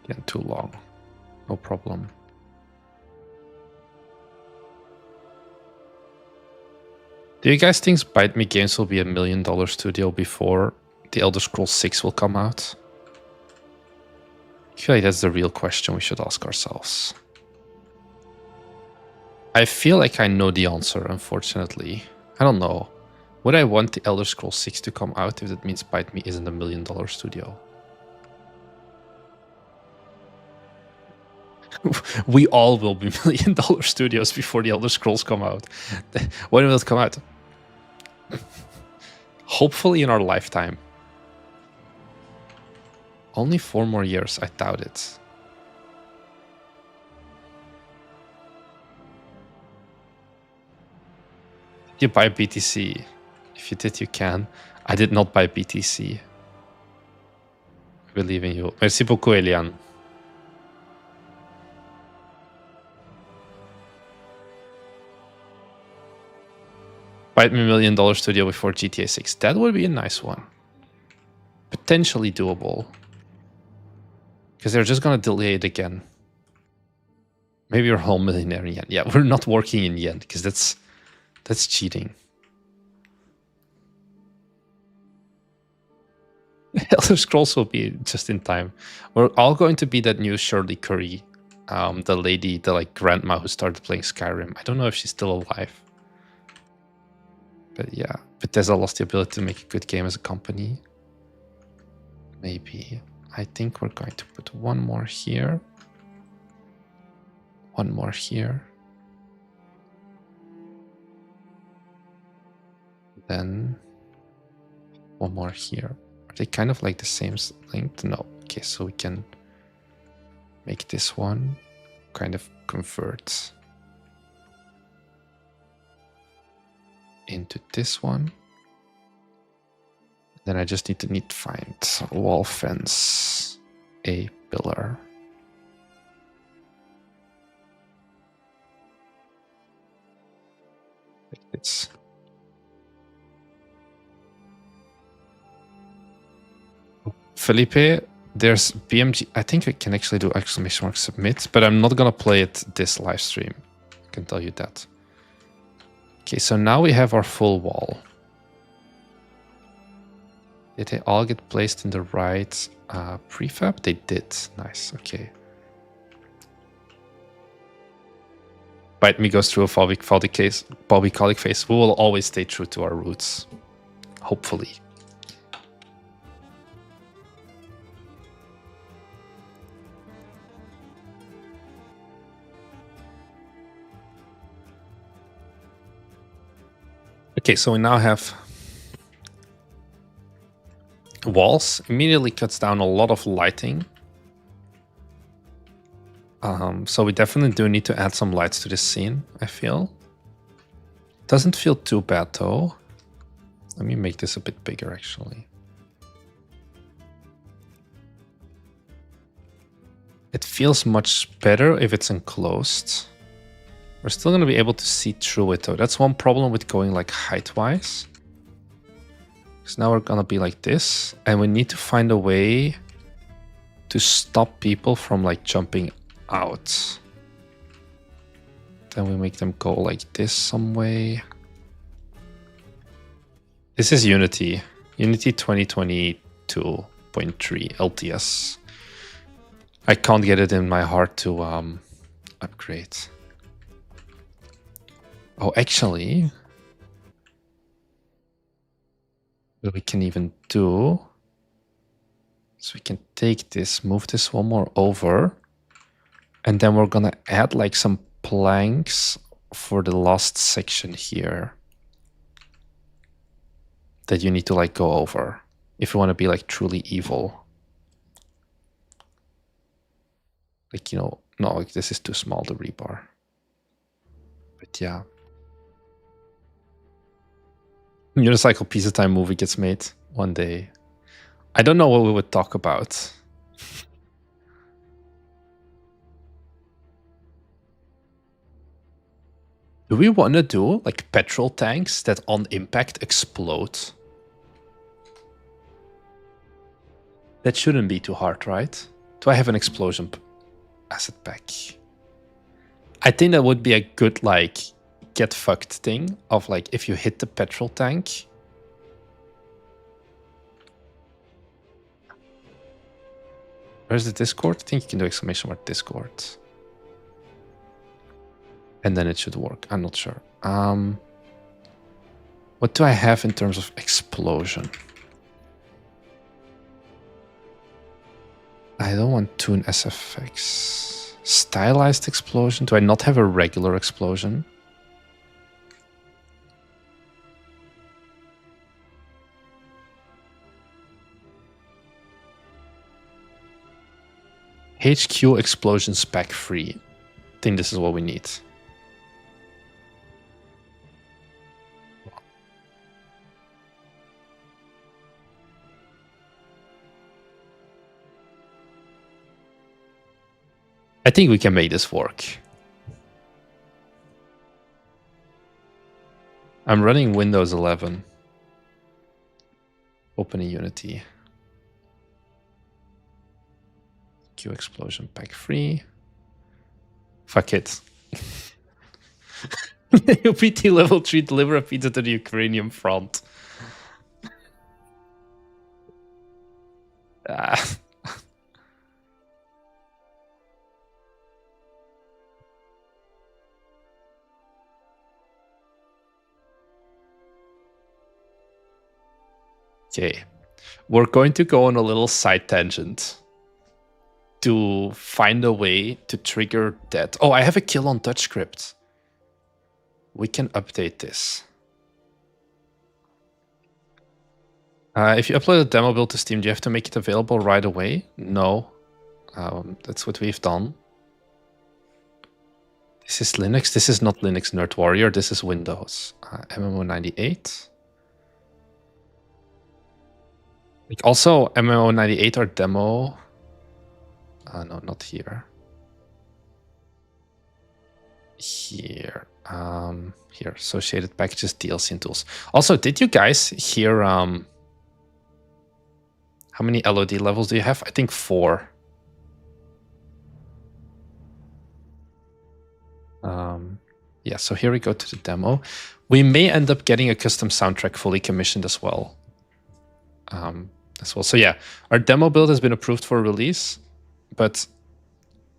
Again, too long. No problem. Do you guys think Bite Me Games will be $1 million studio before The Elder Scrolls 6 will come out? I feel like that's the real question we should ask ourselves. I feel like I know the answer, unfortunately. I don't know. Would I want The Elder Scrolls 6 to come out if that means Bite Me isn't $1 million studio? We all will be $1 million studios before The Elder Scrolls come out. When will it come out? Hopefully in our lifetime. Only 4 more years, I doubt it. Did you buy BTC? If you did, you can. I did not buy BTC. I believe in you. Merci beaucoup, Elian. Bite Me $1 million studio before GTA 6. That would be a nice one. Potentially doable. Because they're just gonna delay it again. Maybe you're a whole millionaire in yen. Yeah, we're not working in yen because that's cheating. Elder Scrolls will be just in time. We're all going to be that new Shirley Curry, the lady, the like grandma who started playing Skyrim. I don't know if she's still alive. But yeah, Bethesda lost the ability to make a good game as a company. maybe. I think we're going to put one more here. One more here. Then one more here. Are they kind of like the same length? No. Okay, so we can make this one kind of convert into this one. Then I just need to find wall fence, a pillar. Like this. Felipe, there's BMG. I think I can actually do exclamation mark submit, but I'm not gonna play it this live stream. I can tell you that. Okay, so now we have our full wall. Did they all get placed in the right prefab? They did. Nice. Okay. Bite me goes through a polycolic phase. We will always stay true to our roots. Hopefully. Okay, so we now have walls. Immediately cuts down a lot of lighting. So we definitely do need to add some lights to this scene, I feel. Doesn't feel too bad though. Let me make this a bit bigger actually. It feels much better if it's enclosed. We're still going to be able to see through it though. That's one problem with going like height-wise. Because now we're going to be like this. And we need to find a way to stop people from like jumping out. Then we make them go like this some way. This is Unity. Unity 2022.3 LTS. I can't get it in my heart to upgrade. Oh, actually, what we can even do is we can take this, move this one more over, and then we're gonna add like some planks for the last section here that you need to like go over if you want to be like truly evil. Like, you know, no, like this is too small, the rebar. But yeah. Unicycle Pizza Time movie gets made one day. I don't know what we would talk about. Do we want to do like petrol tanks that on impact explode? That shouldn't be too hard, right? Do I have an explosion asset pack? I think that would be a good like get fucked thing of like if you hit the petrol tank. Where's the Discord? I think you can do exclamation mark Discord. And then it should work. I'm not sure. What do I have in terms of explosion? I don't want Toon SFX. Stylized explosion? Do I not have a regular explosion? HQ explosion spec free. I think this is what we need. I think we can make this work. I'm running Windows 11. Opening Unity. Q explosion pack free. Fuck it. UPT level 3 deliver a pizza to the Ukrainian front. Okay. We're going to go on a little side tangent to find a way to trigger that. Oh, I have a kill on Dutch script. We can update this. If you upload a demo build to Steam, do you have to make it available right away? No. That's what we've done. This is Linux. This is not Linux Nerd Warrior. This is Windows. MMO98. Like also, MMO98 or demo. No, not here. Here. Here. Associated packages, DLC and tools. Also, did you guys hear... how many LOD levels do you have? I think 4. Yeah, so here we go to the demo. We may end up getting a custom soundtrack fully commissioned as well. So yeah, our demo build has been approved for release, but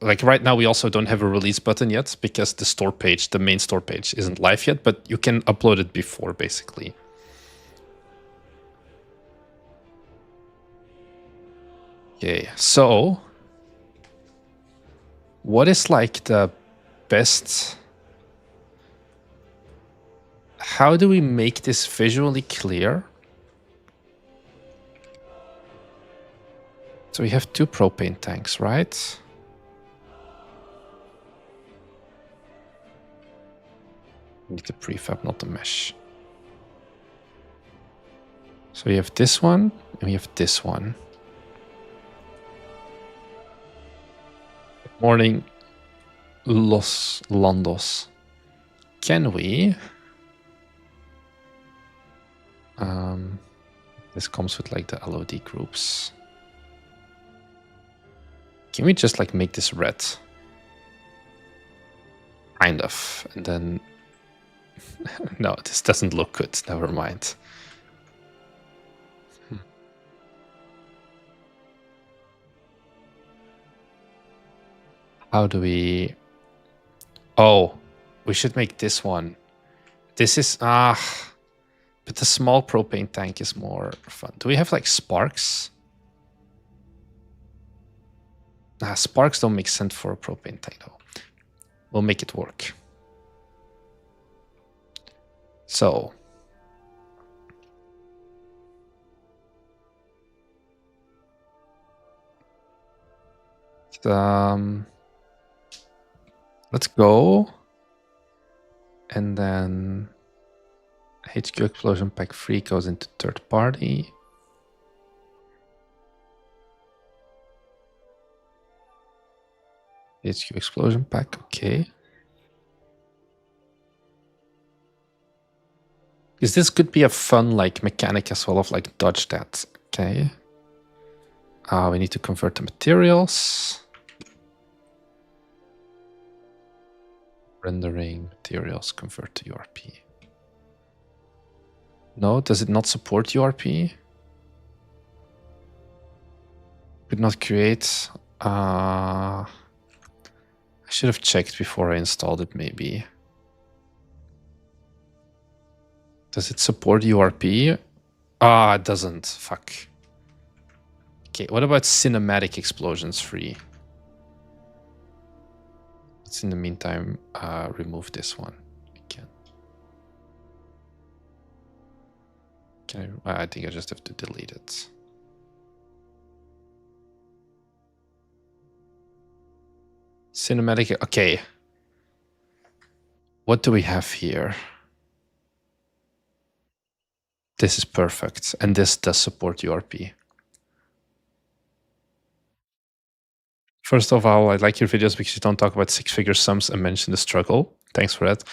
like right now we also don't have a release button yet because the store page, the main store page, isn't live yet, but you can upload it before basically. Okay, so what is like the best... How do we make this visually clear? So we have 2 propane tanks, right? We need the prefab, not the mesh. So we have this one, and we have this one. Good morning, Los Landos. Can we... this comes with like the LOD groups. Can we just like make this red? Kind of. And then... no, this doesn't look good. Never mind. How do we... Oh, we should make this one. This is... but the small propane tank is more fun. Do we have like sparks? Sparks don't make sense for a propane tank though. We'll make it work. So... let's go. And then... HQ Explosion Pack 3 goes into third party. HQ Explosion Pack, okay. Because this could be a fun like mechanic as well of like dodge that. Okay. We need to convert the materials. Rendering materials, convert to URP. No, does it not support URP? Could not create. I should have checked before I installed it, maybe. Does it support URP? It doesn't. Fuck. Okay, what about cinematic explosions free? Let's in the meantime remove this one. I think I just have to delete it. Cinematic, okay. What do we have here? This is perfect, and this does support URP. First of all, I like your videos because you don't talk about 6-figure sums and mention the struggle. Thanks for that.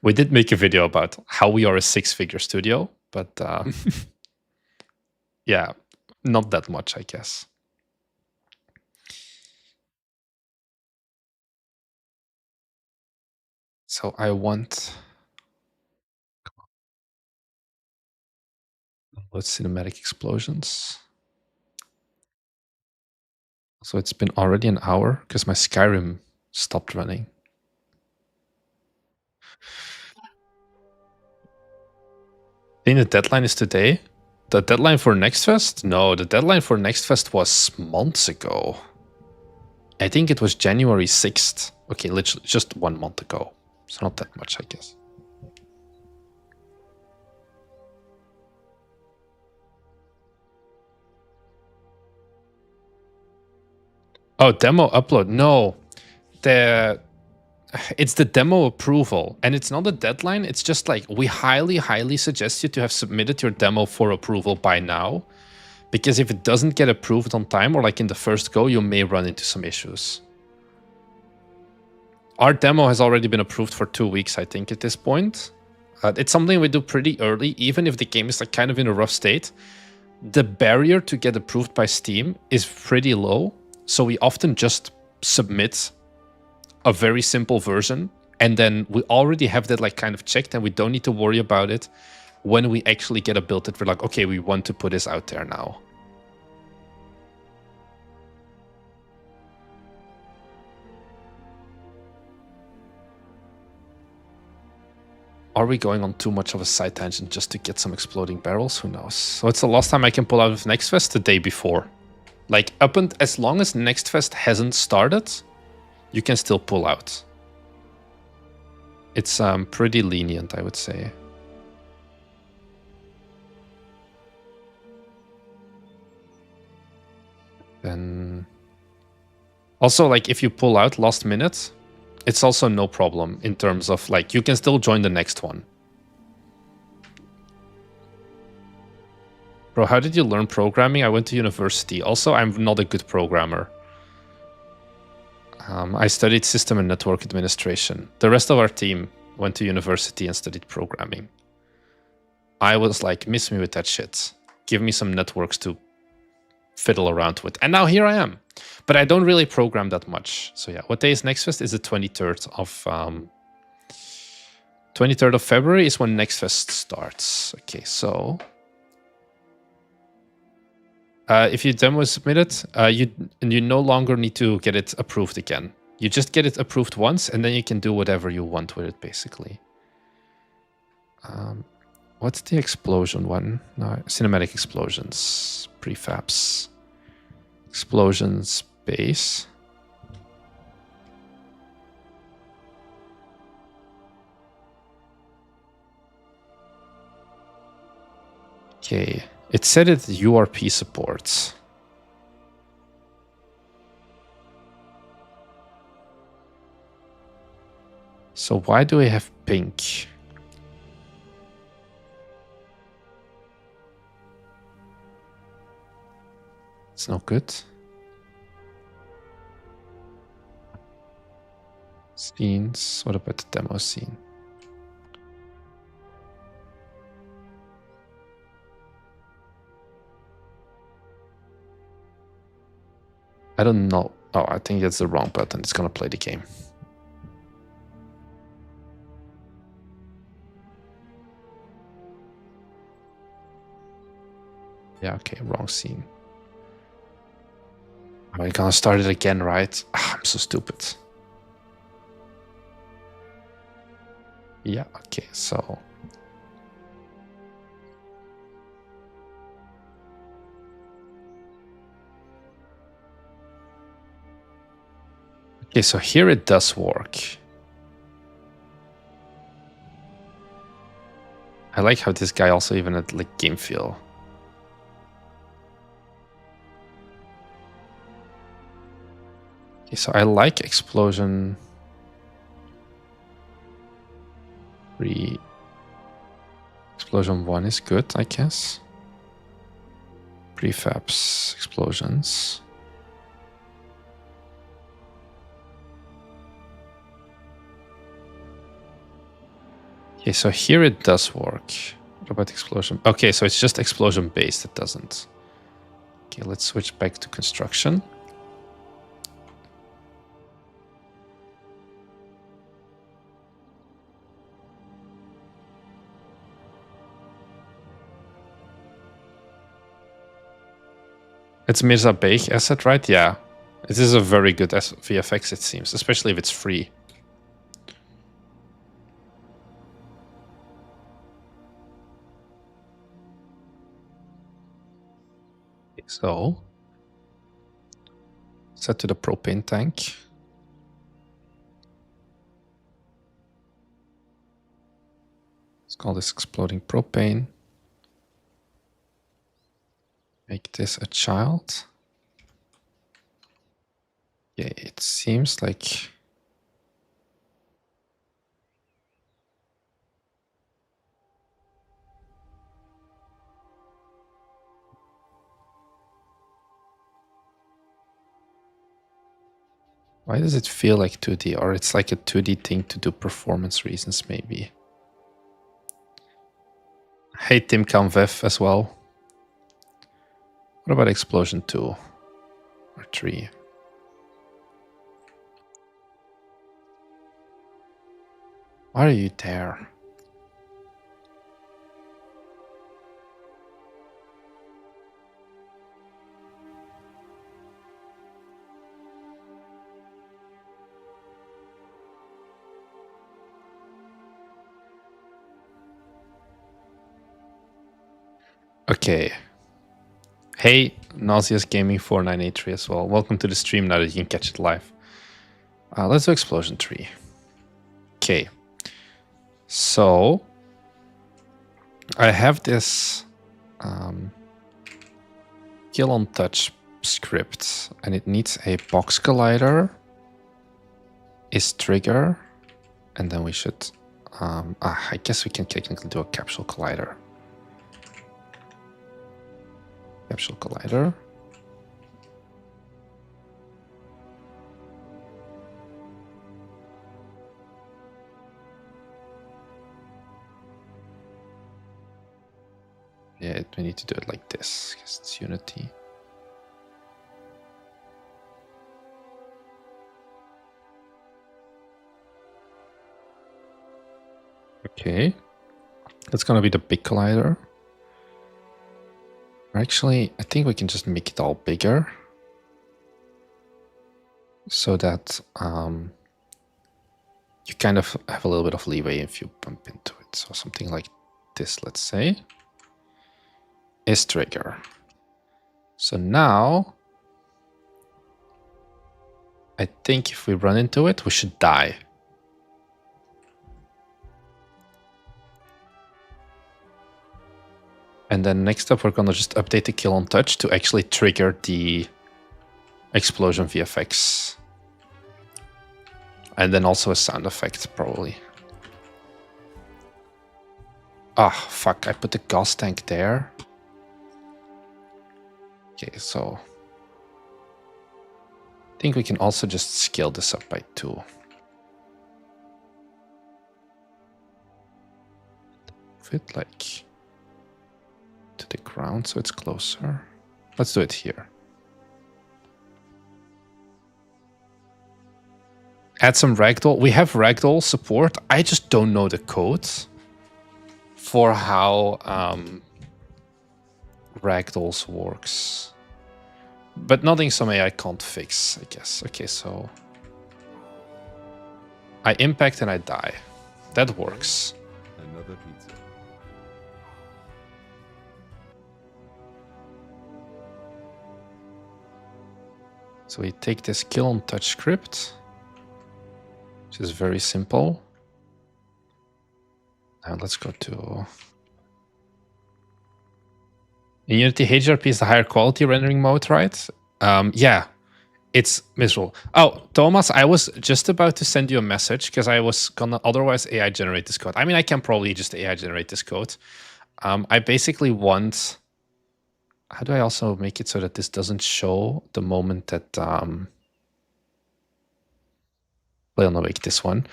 We did make a video about how we are a 6-figure studio, but yeah, not that much, I guess. So I want... Let's cinematic explosions. So it's been already an hour because my Skyrim stopped running. I think the deadline is today. The deadline for Next Fest? No, the deadline for Next Fest was months ago. I think it was January 6th. Okay, literally just 1 month ago. So not that much, I guess. Oh, demo upload. No. It's the demo approval. And it's not a deadline. It's just like, we highly, highly suggest you to have submitted your demo for approval by now. Because if it doesn't get approved on time, or like in the first go, you may run into some issues. Our demo has already been approved for 2 weeks, I think, at this point. It's something we do pretty early, even if the game is like kind of in a rough state. The barrier to get approved by Steam is pretty low, so we often just submit a very simple version, and then we already have that like kind of checked, and we don't need to worry about it when we actually get a build that we're like, okay, we want to put this out there now. Are we going on too much of a side tangent just to get some exploding barrels? Who knows? So it's the last time I can pull out of Next Fest the day before. Like, as long as Next Fest hasn't started, you can still pull out. It's pretty lenient, I would say. Then... Also, like, if you pull out last minute, it's also no problem in terms of, like, you can still join the next one. Bro, how did you learn programming? I went to university. Also, I'm not a good programmer. I studied system and network administration. The rest of our team went to university and studied programming. I was like, miss me with that shit. Give me some networks to fiddle around with. And now here I am. But I don't really program that much. So yeah, what day is Next Fest? Is the 23rd of 23rd of February is when Next Fest starts. Okay, so if your demo is submitted, you no longer need to get it approved again. You just get it approved once, and then you can do whatever you want with it, basically. What's the explosion one? No, cinematic explosions, prefabs, explosions, base. Okay, it said it URP supports. So why do I have pink? It's not good. Scenes. What about the demo scene? I don't know. Oh, I think that's the wrong button. It's gonna play the game. Yeah, okay, wrong scene. Oh, you're gonna start it again, right? I'm so stupid. Yeah, okay, so... Okay, so here it does work. I like how this guy also even had like game feel. Okay, so I like explosion 3. Explosion 1 is good, I guess. Prefabs, explosions. Okay, so here it does work. What about explosion? Okay, so it's just explosion based, it doesn't. Okay, let's switch back to construction. It's Mirza Beg asset, right? Yeah. It is a very good VFX, it seems, especially if it's free. So set to the propane tank. Let's call this exploding propane. Make this a child. Yeah, it seems like... Why does it feel like 2D? Or it's like a 2D thing to do performance reasons, maybe. Hey, Tim Canvev as well. What about explosion 2 or 3? Why are you there? Okay. Hey, Nauseous Gaming 4983 as well. Welcome to the stream now that you can catch it live. Let's do explosion 3. Okay. So I have this kill on touch script, and it needs a box collider, is trigger, and then we should I guess we can technically do a capsule collider. Capsule collider. Yeah, we need to do it like this because it's Unity. Okay, that's gonna be the big collider. Actually, I think we can just make it all bigger so that you kind of have a little bit of leeway if you bump into it. So something like this, let's say, is trigger. So now I think if we run into it, we should die. And then next up, we're gonna just update the kill on touch to actually trigger the explosion VFX. And then also a sound effect, probably. Ah, fuck, I put the gas tank there. Okay, so I think we can also just scale this up by 2. Move it like to the ground so it's closer. Let's do it here. Add some ragdoll. We have ragdoll support. I just don't know the code for how ragdolls works. But nothing some AI can't fix, I guess. Okay, so I impact and I die. That works. Another pizza. So we take this kill on touch script, which is very simple. Now let's go to in Unity. HDRP is the higher quality rendering mode, right? Yeah, it's miserable. Oh, Thomas, I was just about to send you a message because I was gonna otherwise AI generate this code. I mean, I can probably just AI generate this code. I basically want... How do I also make it so that this doesn't show the moment that... Well, no, make this one.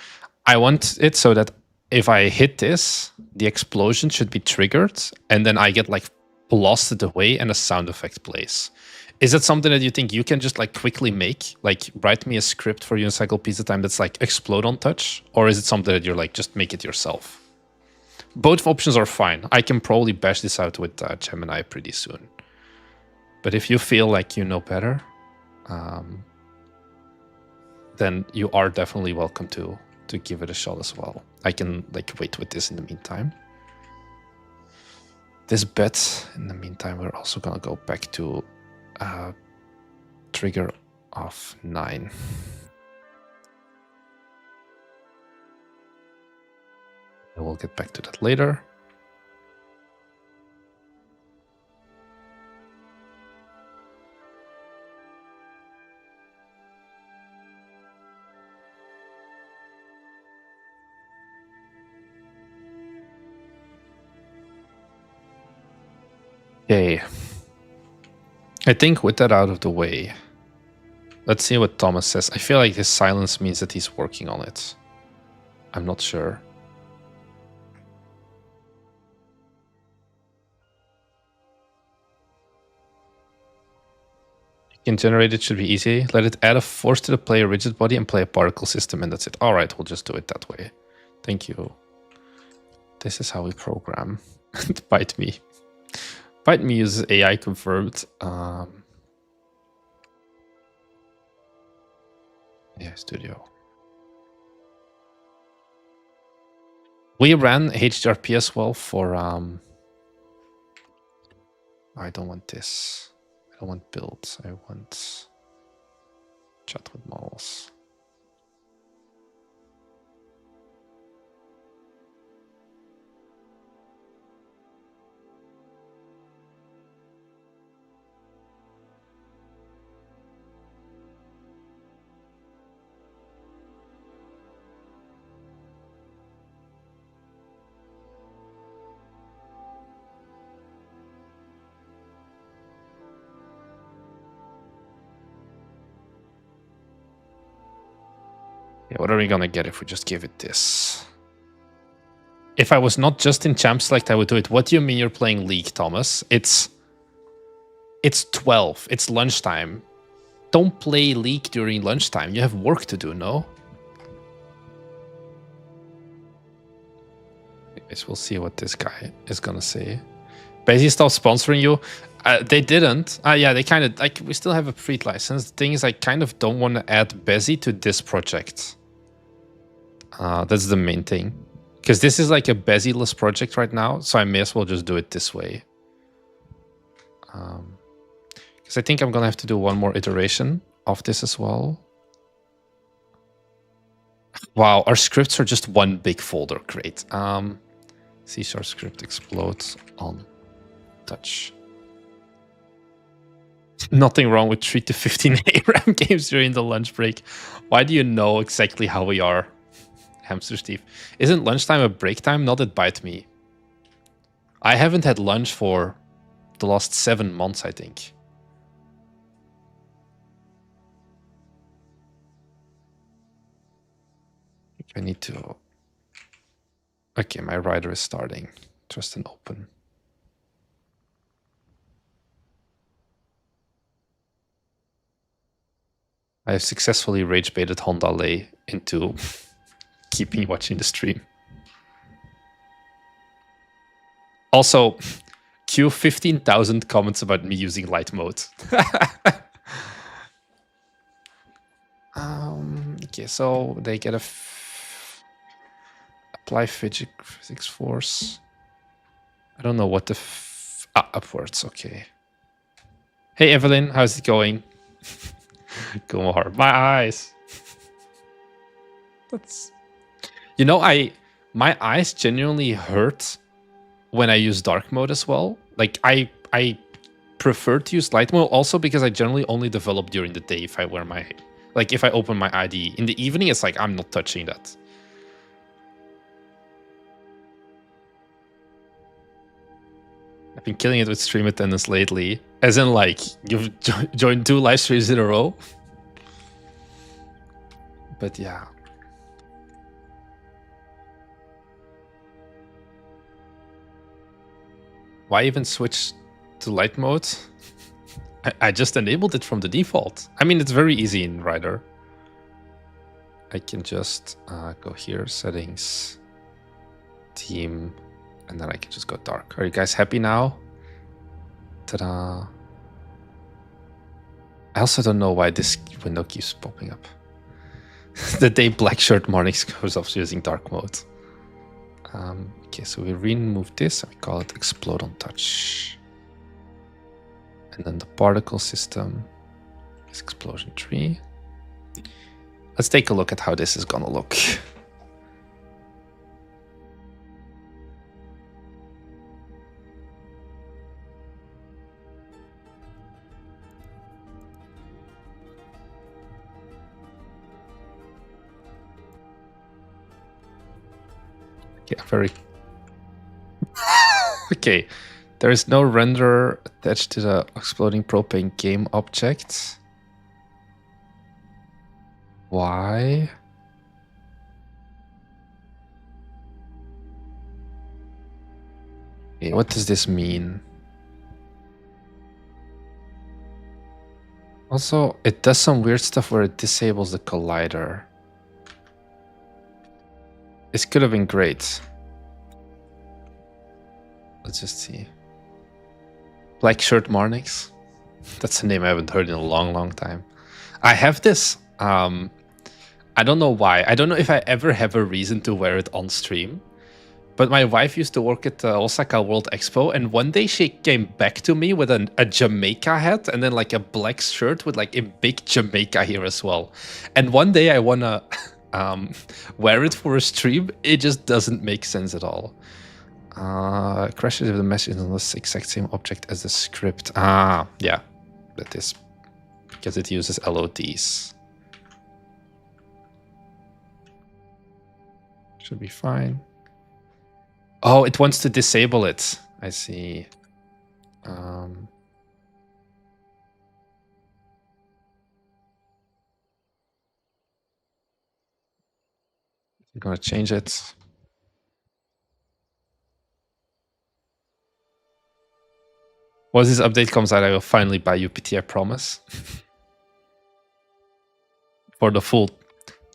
I want it so that if I hit this, the explosion should be triggered, and then I get like blasted away and a sound effect plays. Is it something that you think you can just like quickly make? Like write me a script for Unicycle Pizza Time that's like explode on touch? Or is it something that you're like, just make it yourself? Both options are fine. I can probably bash this out with Gemini pretty soon. But if you feel like you know better, then you are definitely welcome to give it a shot as well. I can like wait with this in the meantime. This bet, in the meantime, we're also gonna go back to trigger of 9. We'll get back to that later. Okay. I think with that out of the way, let's see what Thomas says. I feel like his silence means that he's working on it. I'm not sure. You can generate it, should be easy. Let it add a force to the player rigid body and play a particle system, and that's it. All right, we'll just do it that way. Thank you. This is how we program. Bite me. Bite me uses AI confirmed. Yeah, studio. We ran HDRP as well for I don't want this. I don't want builds. I want chat with models. Yeah, what are we gonna get if we just give it this? If I was not just in Champ Select, I would do it. What do you mean you're playing League, Thomas? It's 12. It's lunchtime. Don't play League during lunchtime. You have work to do, no? Anyways, we'll see what this guy is gonna say. Basically, stop sponsoring you. They didn't. Yeah, they kind of like. We still have a free license. The thing is, I kind of don't want to add Bezzy to this project. That's the main thing, because this is like a Bezzy-less project right now. So I may as well just do it this way. Because I think I'm gonna have to do one more iteration of this as well. Wow, our scripts are just one big folder. Great. C# script explodes on touch. Nothing wrong with 3 to 15 ARAM games during the lunch break. Why do you know exactly how we are? Hamster Steve. Isn't lunchtime a break time? Not at Bite Me. I haven't had lunch for the last 7 months, I think. I need to... Okay, my rider is starting. Trust and open. I have successfully rage baited Honda Lay into keeping watching the stream. Also, cue 15,000 comments about me using light mode. Okay, so they get a apply physics force. I don't know what the upwards. Okay. Hey Evelyn, how's it going? Go hard. My eyes. That's. You know, my eyes genuinely hurt when I use dark mode as well. Like I prefer to use light mode also because I generally only develop during the day if I wear my, like if I open my ID. In the evening, it's like I'm not touching that. I've been killing it with stream attendance lately. As in like, you've joined 2 live streams in a row. But yeah. Why even switch to light mode? I just enabled it from the default. I mean, it's very easy in Rider. I can just go here, settings, team, and then I can just go dark. Are you guys happy now? Ta-da. I also don't know why this window keeps popping up. The day black shirt mornings goes off using dark mode. Okay, so we remove this and we call it explode on touch. And then the particle system is explosion 3. Let's take a look at how this is gonna look. Yeah, very... Okay, there is no renderer attached to the exploding propane game object. Why? Okay, what does this mean? Also, it does some weird stuff where it disables the collider. This could have been great. Let's just see. Black Shirt Marnix. That's a name I haven't heard in a long, long time. I have this. I don't know why. I don't know if I ever have a reason to wear it on stream. But my wife used to work at the Osaka World Expo, and one day she came back to me with a Jamaica hat and then like a black shirt with like a big Jamaica here as well. And one day I wanna wear it for a stream. It just doesn't make sense at all. Crashes if the message is on the exact same object as the script. Ah, yeah, that is because it uses LODs. Should be fine. Oh, it wants to disable it. I see. I'm gonna change it. Once this update comes out, I will finally buy UPT, I promise. For the full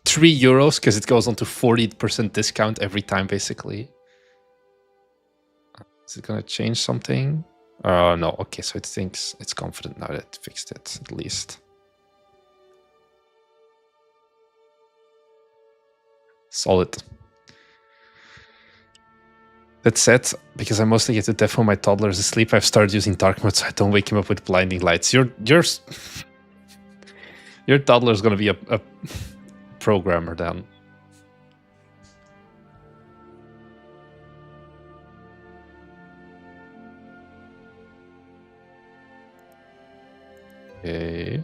€3, because it goes on to 40% discount every time, basically. Is it gonna change something? Oh, no. Okay, so it thinks it's confident now that it fixed it, at least. Solid. That said, because I mostly get to death when my toddler is asleep, I've started using dark mode so I don't wake him up with blinding lights. Your toddler is gonna be a programmer then. Okay.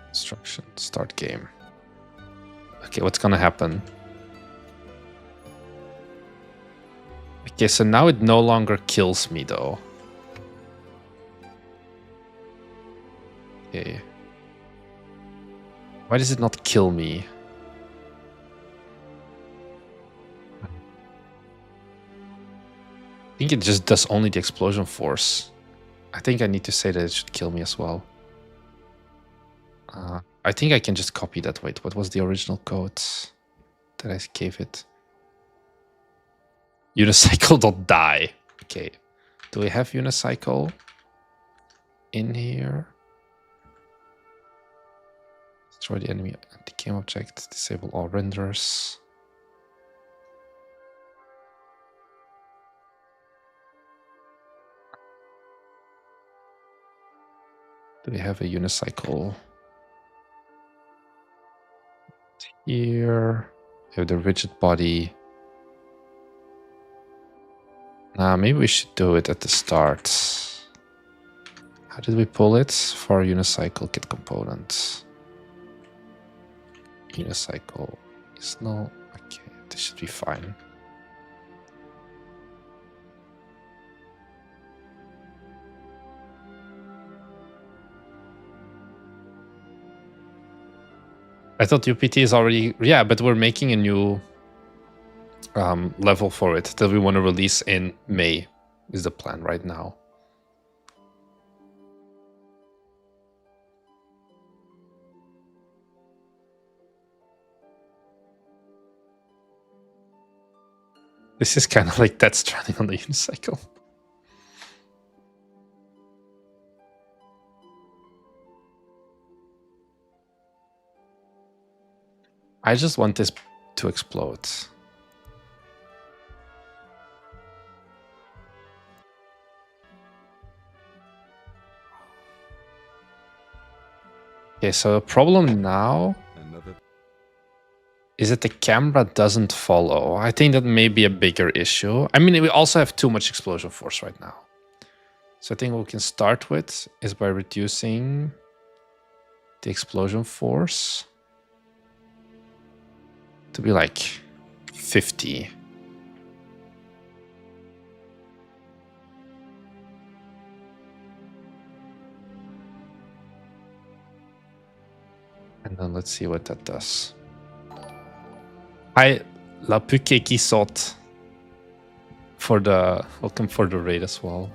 Instruction, start game. Okay, what's gonna happen? Okay, so now it no longer kills me though. Okay. Why does it not kill me? I think it just does only the explosion force. I think I need to say that it should kill me as well. I think I can just copy that. Wait, what was the original code that I gave it? Unicycle.die. Okay. Do we have Unicycle in here? Destroy the enemy anti-game object. Disable all renderers. Do we have a Unicycle? Here. We have the rigid body. Maybe we should do it at the start. How did we pull it? For Unicycle kit components. Unicycle is no. Okay, this should be fine. I thought UPT is already... Yeah, but we're making a new level for it that we want to release in May, is the plan right now. This is kind of like Death Stranding on the Unicycle. I just want this to explode. Okay, so the problem now is that the camera doesn't follow. I think that may be a bigger issue. I mean, we also have too much explosion force right now. So I think what we can start with is by reducing the explosion force to be like 50. And then let's see what that does. Hi, La Puke qui saute for the welcome for the raid as well.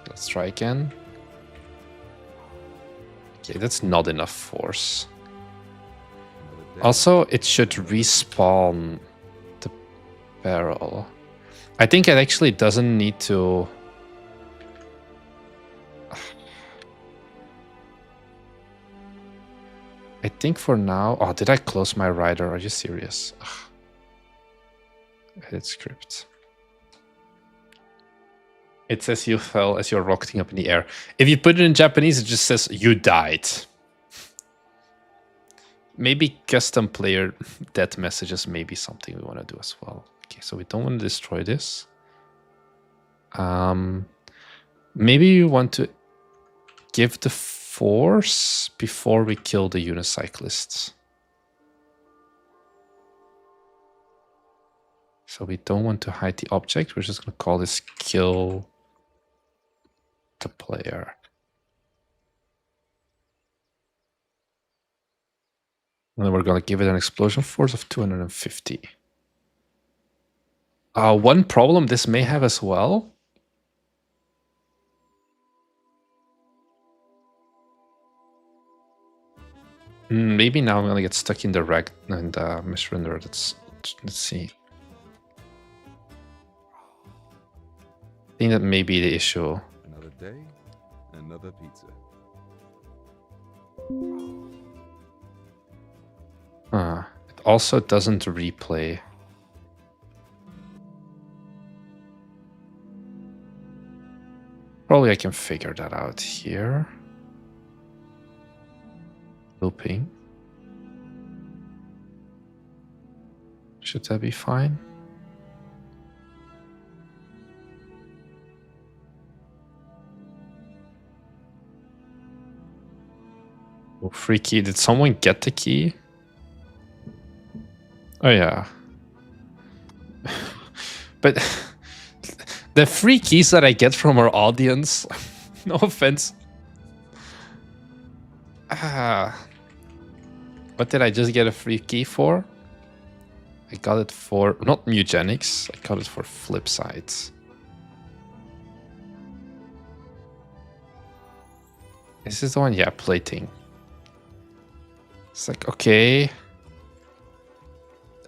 Let's try again. Okay, that's not enough force. Also, it should respawn the barrel. I think it actually doesn't need to. I think for now... Oh, did I close my rider? Are you serious? Ugh. Edit script. It says you fell as you're rocketing up in the air. If you put it in Japanese, it just says you died. Maybe custom player death messages may be something we want to do as well. Okay, so we don't want to destroy this. Maybe you want to give the force before we kill the unicyclists. So we don't want to hide the object. We're just going to call this kill the player. And then we're going to give it an explosion force of 250. One problem this may have as well. Maybe now I'm going to get stuck in the rag and misrender. Let's see. I think that may be the issue. Another day, another pizza. It also doesn't replay. Probably I can figure that out here. Looping. Should that be fine? Oh, free key. Did someone get the key? Oh, yeah. But the free keys that I get from our audience, no offense. What did I just get a free key for? I got it for, not Mugenics, I got it for flip sides. This is the one, yeah, plating. It's like, okay.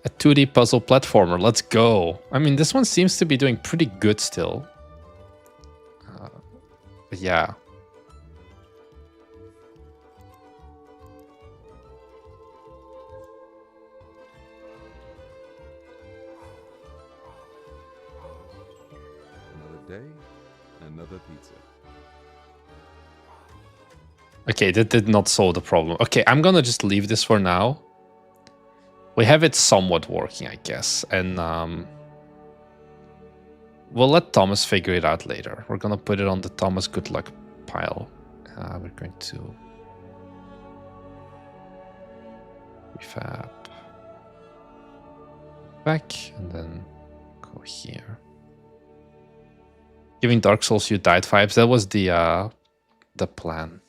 A 2D puzzle platformer, let's go. I mean, this one seems to be doing pretty good still. But yeah. Another day, another pizza. Okay, that did not solve the problem. Okay, I'm gonna just leave this for now. We have it somewhat working, I guess, and we'll let Thomas figure it out later. We're gonna put it on the Thomas good luck pile. We're going to refab back and then go here. Giving Dark Souls you died vibes. That was the plan.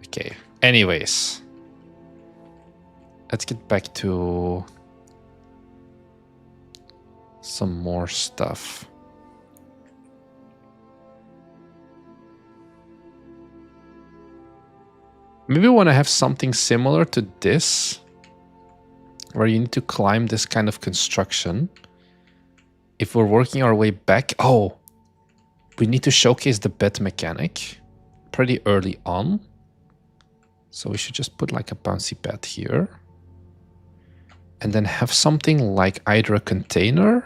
Okay. Anyways, let's get back to some more stuff. Maybe we want to have something similar to this, where you need to climb this kind of construction. If we're working our way back, oh, we need to showcase the bed mechanic pretty early on. So we should just put like a bouncy bed here. And then have something like either a container.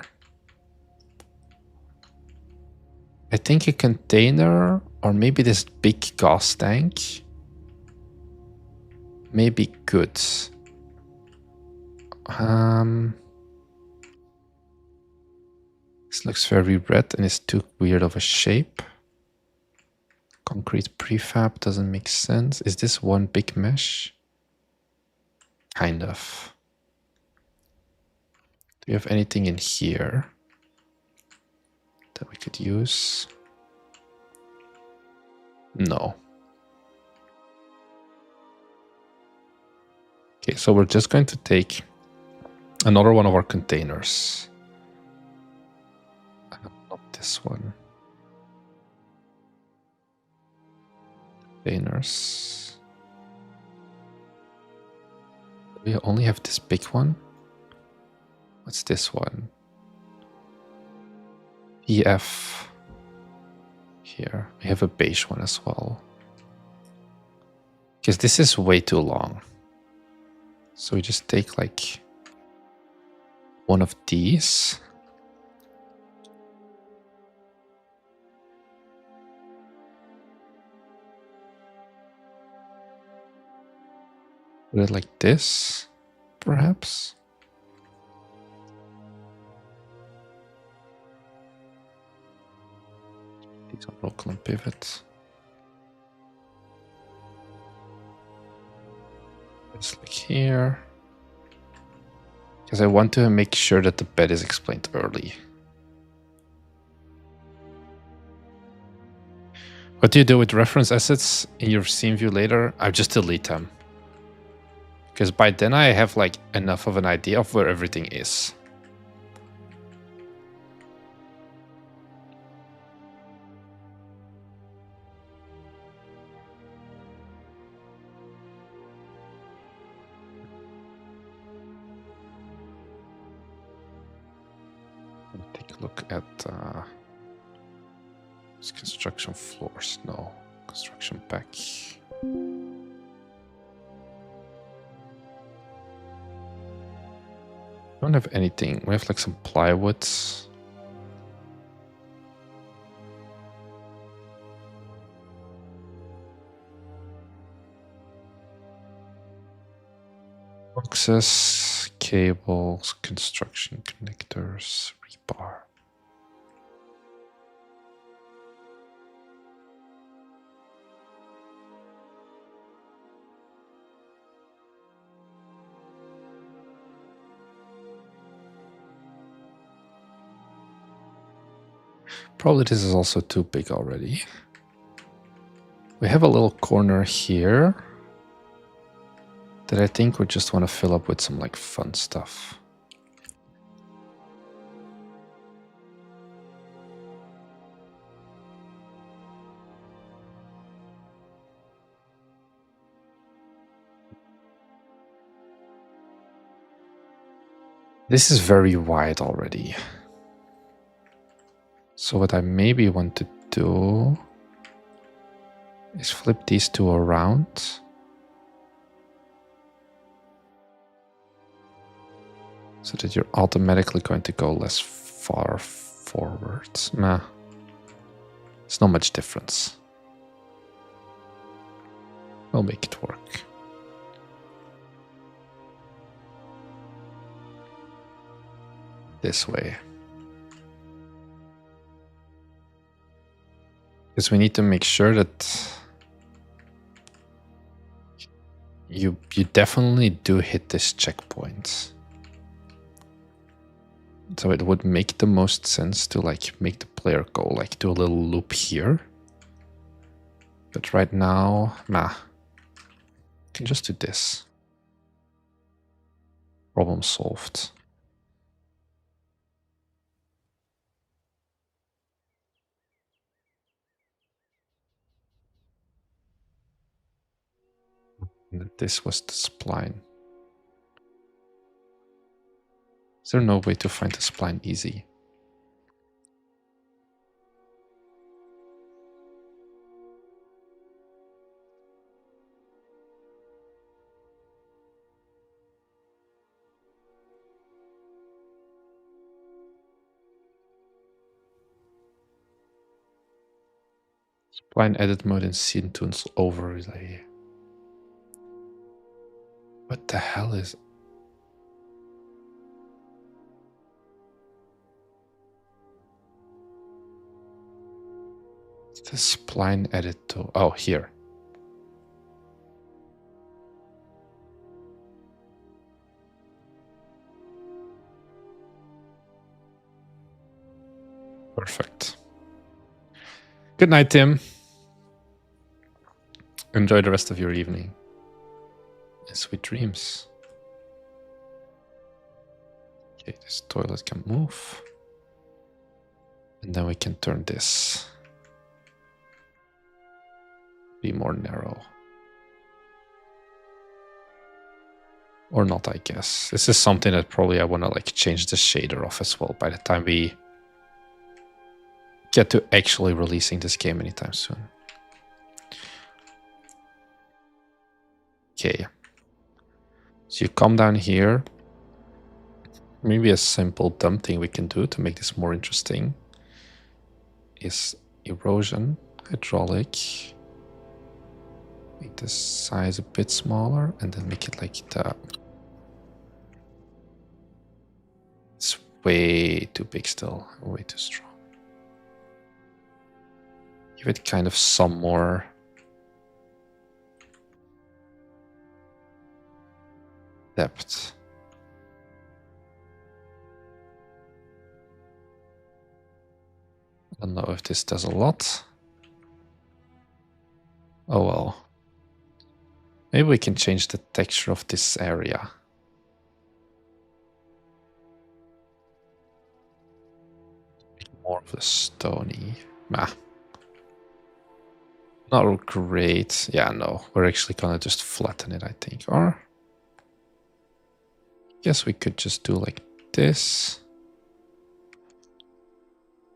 I think a container or maybe this big gas tank may be good. This looks very red and it's too weird of a shape. Concrete prefab doesn't make sense. Is this one big mesh? Kind of. Do you have anything in here that we could use? No. Okay, so we're just going to take another one of our containers. Not this one. Containers. We only have this big one. What's this one? EF. Here. We have a beige one as well. Because this is way too long. So we just take like one of these. Put it like this, perhaps. These are local and pivot. Just like here. Because I want to make sure that the bed is explained early. What do you do with reference assets in your scene view later? I just delete them. Because by then I have like enough of an idea of where everything is. Take a look at construction floors. No, construction pack. Don't have anything. We have like some plywood. Boxes, cables, construction connectors, rebar. Probably this is also too big already. We have a little corner here that I think we just want to fill up with some like fun stuff. This is very wide already. So what I maybe want to do is flip these two around. So that you're automatically going to go less far forwards. Nah. It's not much difference. We'll make it work. This way. Because we need to make sure that you definitely do hit this checkpoint. So it would make the most sense to like make the player go like do a little loop here. But right now, nah. You can just do this. Problem solved. And this was the spline. Is there no way to find the spline easy? Spline edit mode in scene tunes overlay. What the hell is... the spline edit tool? Oh, here. Perfect. Good night, Tim. Enjoy the rest of your evening. And sweet dreams. Okay, this toilet can move. And then we can turn this. Be more narrow. Or not, I guess. This is something that probably I want to like change the shader of as well by the time we get to actually releasing this game anytime soon. Okay. So you come down here. Maybe a simple dumb thing we can do to make this more interesting is erosion, hydraulic. Make the size a bit smaller and then make it like the... It's way too big still, way too strong. Give it kind of some more depth. I don't know if this does a lot. Oh well. Maybe we can change the texture of this area. More of the stony. Nah. Not great. Yeah, no. We're actually gonna just flatten it, I think. Or... guess we could just do like this.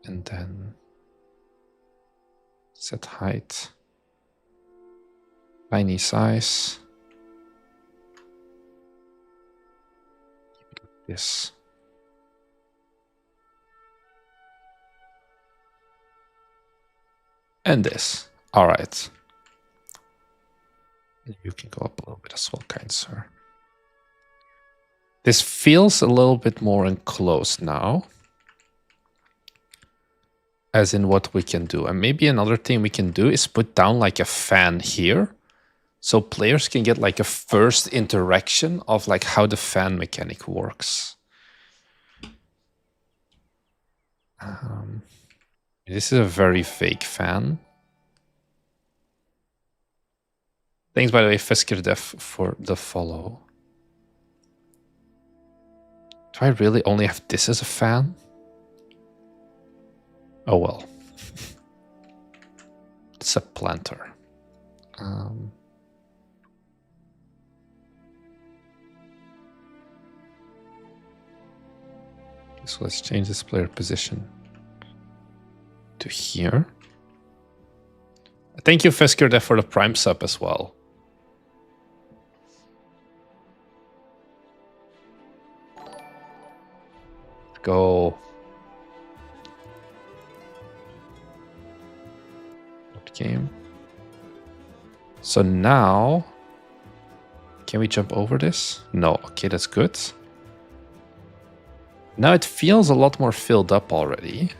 And then... set height. Tiny size. This. And this. All right. You can go up a little bit as well, kind sir. This feels a little bit more enclosed now. As in what we can do. And maybe another thing we can do is put down like a fan here. So players can get like a first interaction of like how the fan mechanic works. This is a very fake fan. Thanks, by the way, Fisker Def, for the follow. Do I really only have this as a fan? Oh well. It's a planter. So let's change this player position to here. Thank you, Fisker Def, for the Prime sub as well. Go. Game. So now, can we jump over this? No. Okay, that's good. Now it feels a lot more filled up already.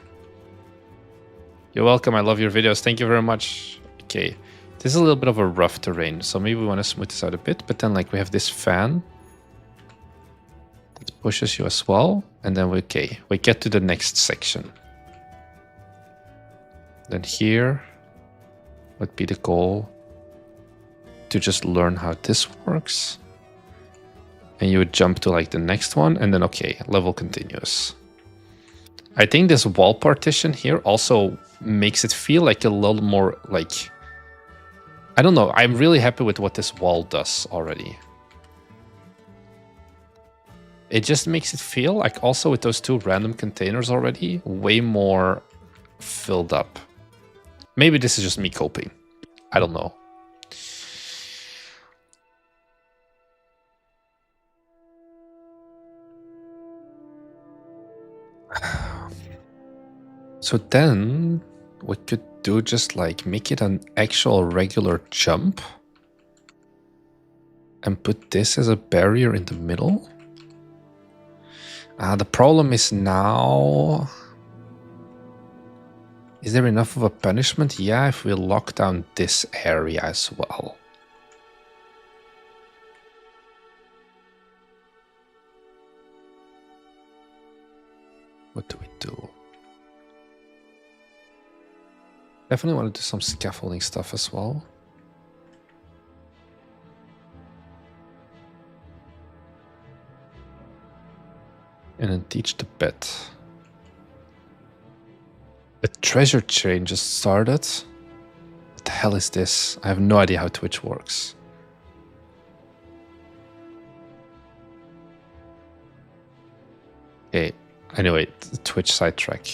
You're welcome. I love your videos. Thank you very much. Okay, this is a little bit of a rough terrain, so maybe we want to smooth this out a bit. But then, like, we have this fan that pushes you as well, and then we get to the next section. Then here would be the goal to just learn how this works. And you would jump to like the next one and then, okay, level continues. I think this wall partition here also makes it feel like a little more like, I don't know. I'm really happy with what this wall does already. It just makes it feel like also with those two random containers already, way more filled up. Maybe this is just me coping. I don't know. So then we could do just like make it an actual regular jump and put this as a barrier in the middle. The problem is now, is there enough of a punishment? Yeah, if we lock down this area as well. What do we do? Definitely want to do some scaffolding stuff as well. And then teach the bet. A treasure chain just started. What the hell is this? I have no idea how Twitch works. Okay, anyway, Twitch sidetrack.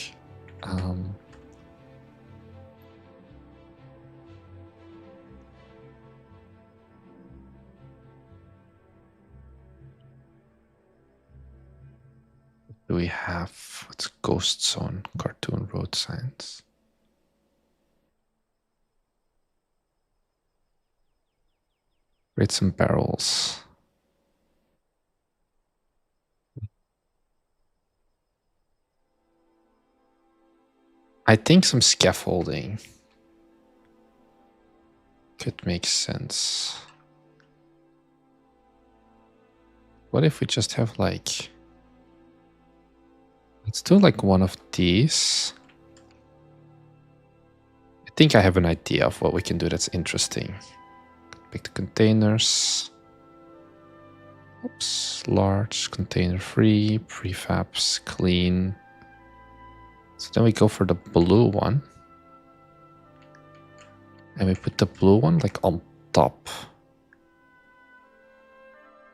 Do we have, what's Ghost Zone, cartoon road signs? Create some barrels. I think some scaffolding could make sense. What if we just have like, let's do like one of these. I think I have an idea of what we can do that's interesting. Pick the containers. Oops, large, container free, prefabs, clean. So then we go for the blue one. And we put the blue one like on top.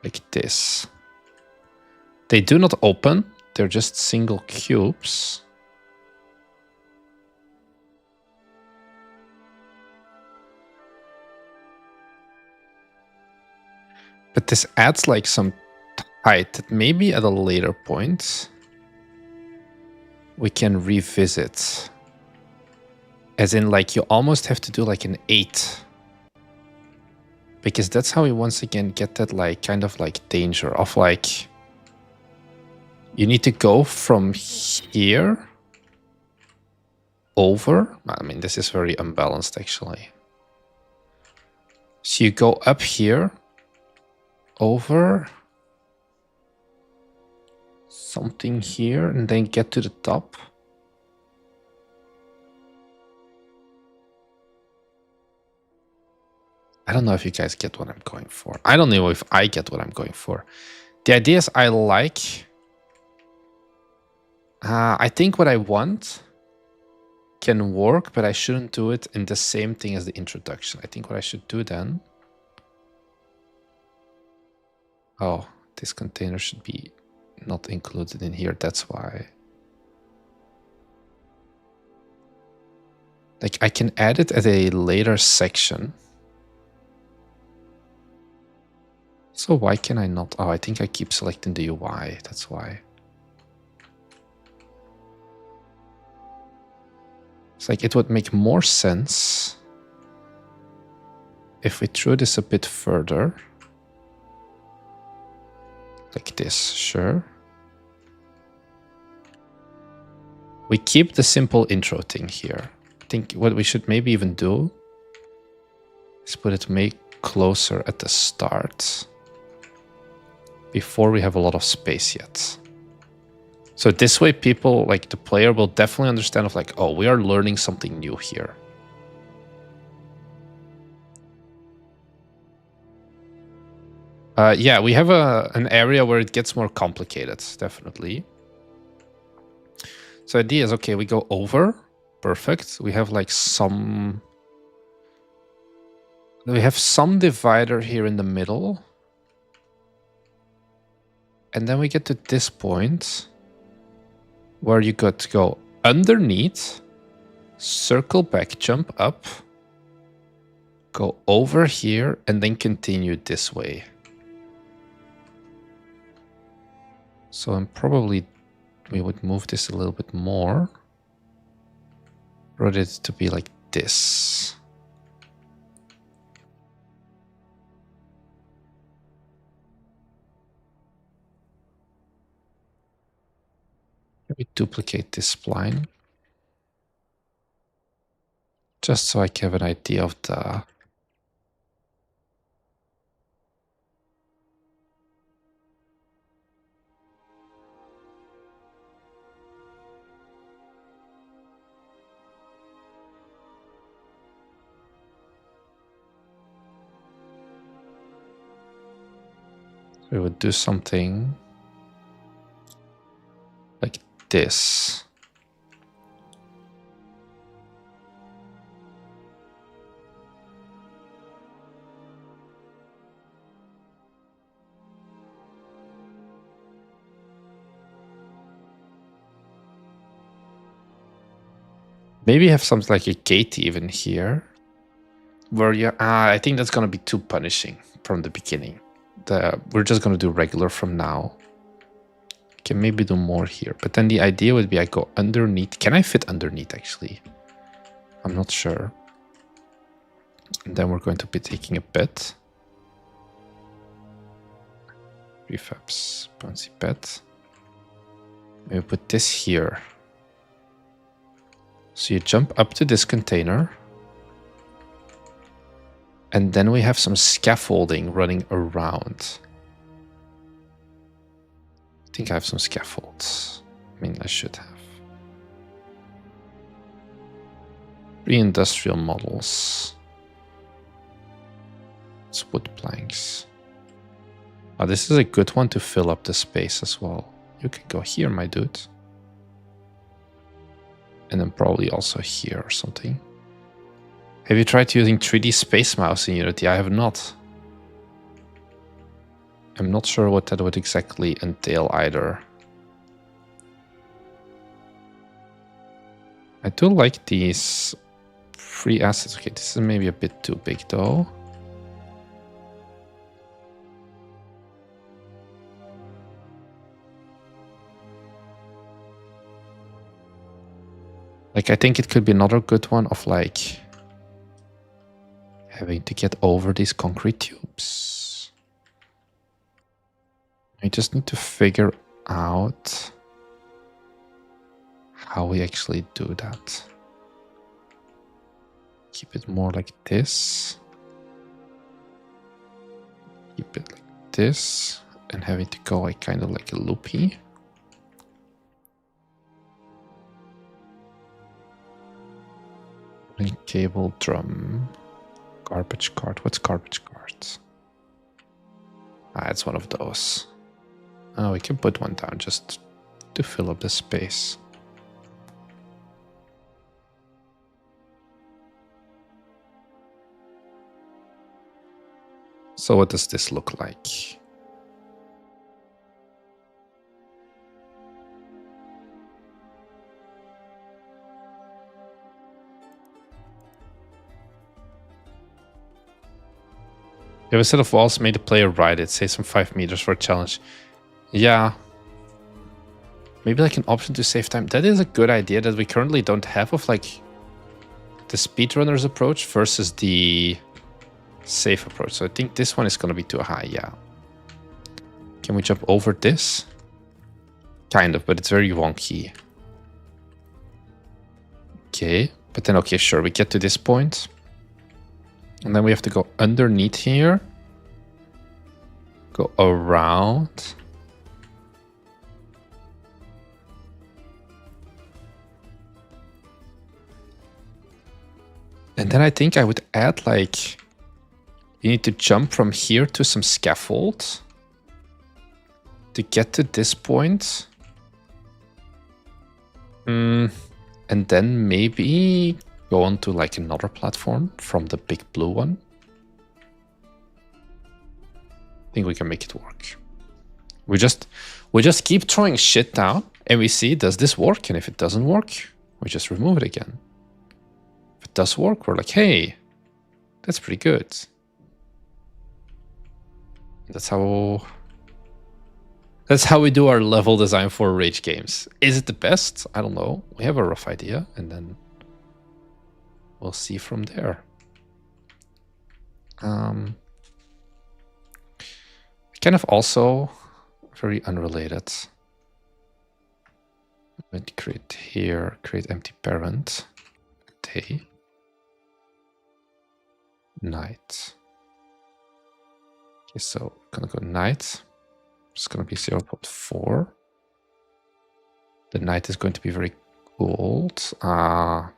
Like this. They do not open. They're just single cubes. But this adds like some height that maybe at a later point we can revisit. As in like you almost have to do like an 8. Because that's how we once again get that like kind of like danger of like you need to go from here over. I mean, this is very unbalanced actually. So you go up here, over something here, and then get to the top. I don't know if you guys get what I'm going for. I don't know if I get what I'm going for. The ideas I like. I think what I want can work, but I shouldn't do it in the same thing as the introduction. I think what I should do then. Oh, this container should be not included in here. That's why. Like I can add it at a later section. So why can I not? Oh, I think I keep selecting the UI. That's why. It's like it would make more sense if we threw this a bit further. Like this, sure. We keep the simple intro thing here. I think what we should maybe even do is put it closer at the start before we have a lot of space yet. So this way people, like the player, will definitely understand of like, oh, we are learning something new here. Yeah, we have an area where it gets more complicated, definitely. So idea is, okay, we go over. Perfect. We have like some... We have some divider here in the middle. And then we get to this point where you got to go underneath, circle back, jump up, go over here, and then continue this way. So I'm probably, we would move this a little bit more. For it to be like this. Let me duplicate this spline. Just so I can have an idea of the... We would do something like this. Maybe have something like a gate even here. Where you... I think that's going to be too punishing from the beginning. We're just going to do regular from now. Can maybe do more here. But then the idea would be I go underneath. Can I fit underneath actually? I'm not sure. And then we're going to be taking a bit. Prefabs, bouncy bed. Maybe put this here. So you jump up to this container. And then we have some scaffolding running around. I think I have some scaffolds. I mean, I should have. Pre-industrial models. It's wood planks. Oh, this is a good one to fill up the space as well. You can go here, my dude. And then probably also here or something. Have you tried using 3D Space Mouse in Unity? I have not. I'm not sure what that would exactly entail either. I do like these free assets. Okay, this is maybe a bit too big though. Like, I think it could be another good one of like having to get over these concrete tubes. I just need to figure out how we actually do that. Keep it more like this. Keep it like this. And have it go like kind of like a loopy. Cable, drum, garbage cart. What's garbage cart? Ah, it's one of those. Oh, we can put one down just to fill up the space. So what does this look like? You have a set of walls, made the player ride it. Say some 5 meters for a challenge. Yeah. Maybe like an option to save time. That is a good idea that we currently don't have of like the speedrunner's approach versus the safe approach. So I think this one is going to be too high, yeah. Can we jump over this? Kind of, but it's very wonky. Okay, but then okay, sure, we get to this point. And then we have to go underneath here. Go around. And then I think I would add like, you need to jump from here to some scaffold to get to this point. And then maybe go on to like another platform from the big blue one. I think we can make it work. We just keep throwing shit down and we see, does this work? And if it doesn't work, we just remove it again. If it does work, we're like, hey, that's pretty good. That's how we do our level design for rage games. Is it the best? I don't know. We have a rough idea, and then we'll see from there. Kind of also very unrelated. I'm going to create here, create empty parent, day, night. Okay, so I'm gonna go night. It's gonna be 0.4. The night is going to be very cold. I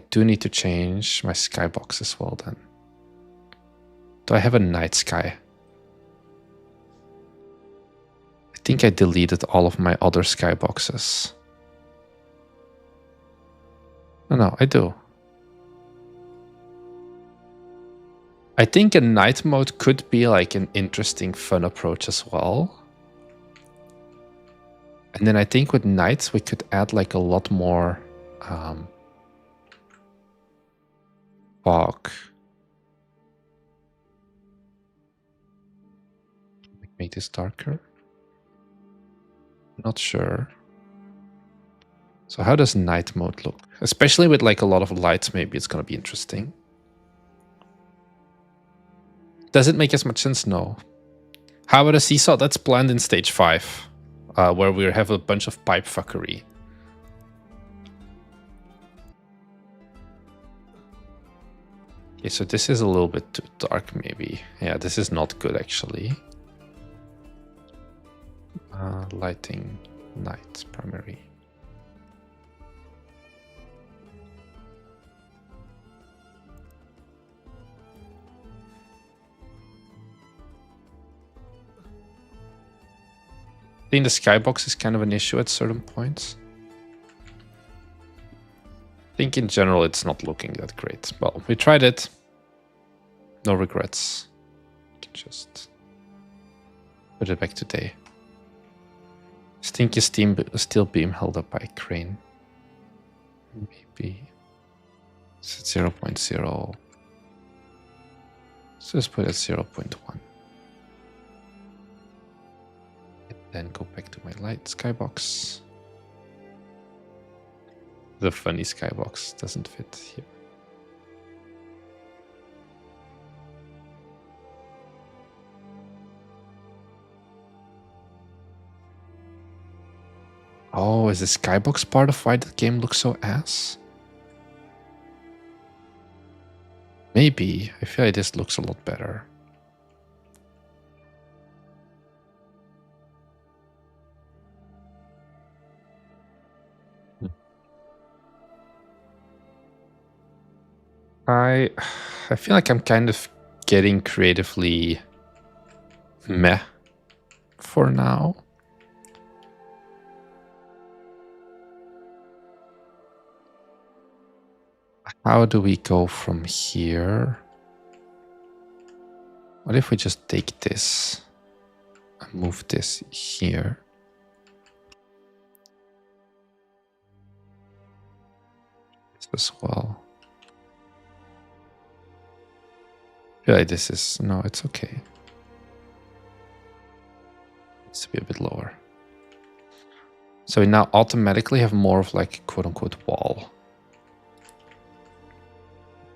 do need to change my skybox as well then. Do I have a night sky? I think I deleted all of my other skyboxes. No, I do. I think a night mode could be like an interesting, fun approach as well. And then I think with nights, we could add like a lot more fog. Make this darker. Not sure. So how does night mode look? Especially with like a lot of lights, maybe it's going to be interesting. Does it make as much sense? No. How about a seesaw? That's planned in stage 5, where we have a bunch of pipe fuckery. Okay, so this is a little bit too dark, maybe. Yeah, this is not good, actually. Lighting, night, primary. I think the skybox is kind of an issue at certain points. I think in general it's not looking that great. Well, we tried it. No regrets. Just put it back today. Stinky steel beam held up by a crane. Maybe it's at 0.0. So let's put it at 0.1. And then go back to my light skybox. The funny skybox doesn't fit here. Oh, is the skybox part of why the game looks so ass? Maybe. I feel like this looks a lot better. I feel like I'm kind of getting creatively meh for now. How do we go from here? What if we just take this and move this here? This as well. I feel like this is... No, it's okay. It needs to be a bit lower. So we now automatically have more of like a quote-unquote wall.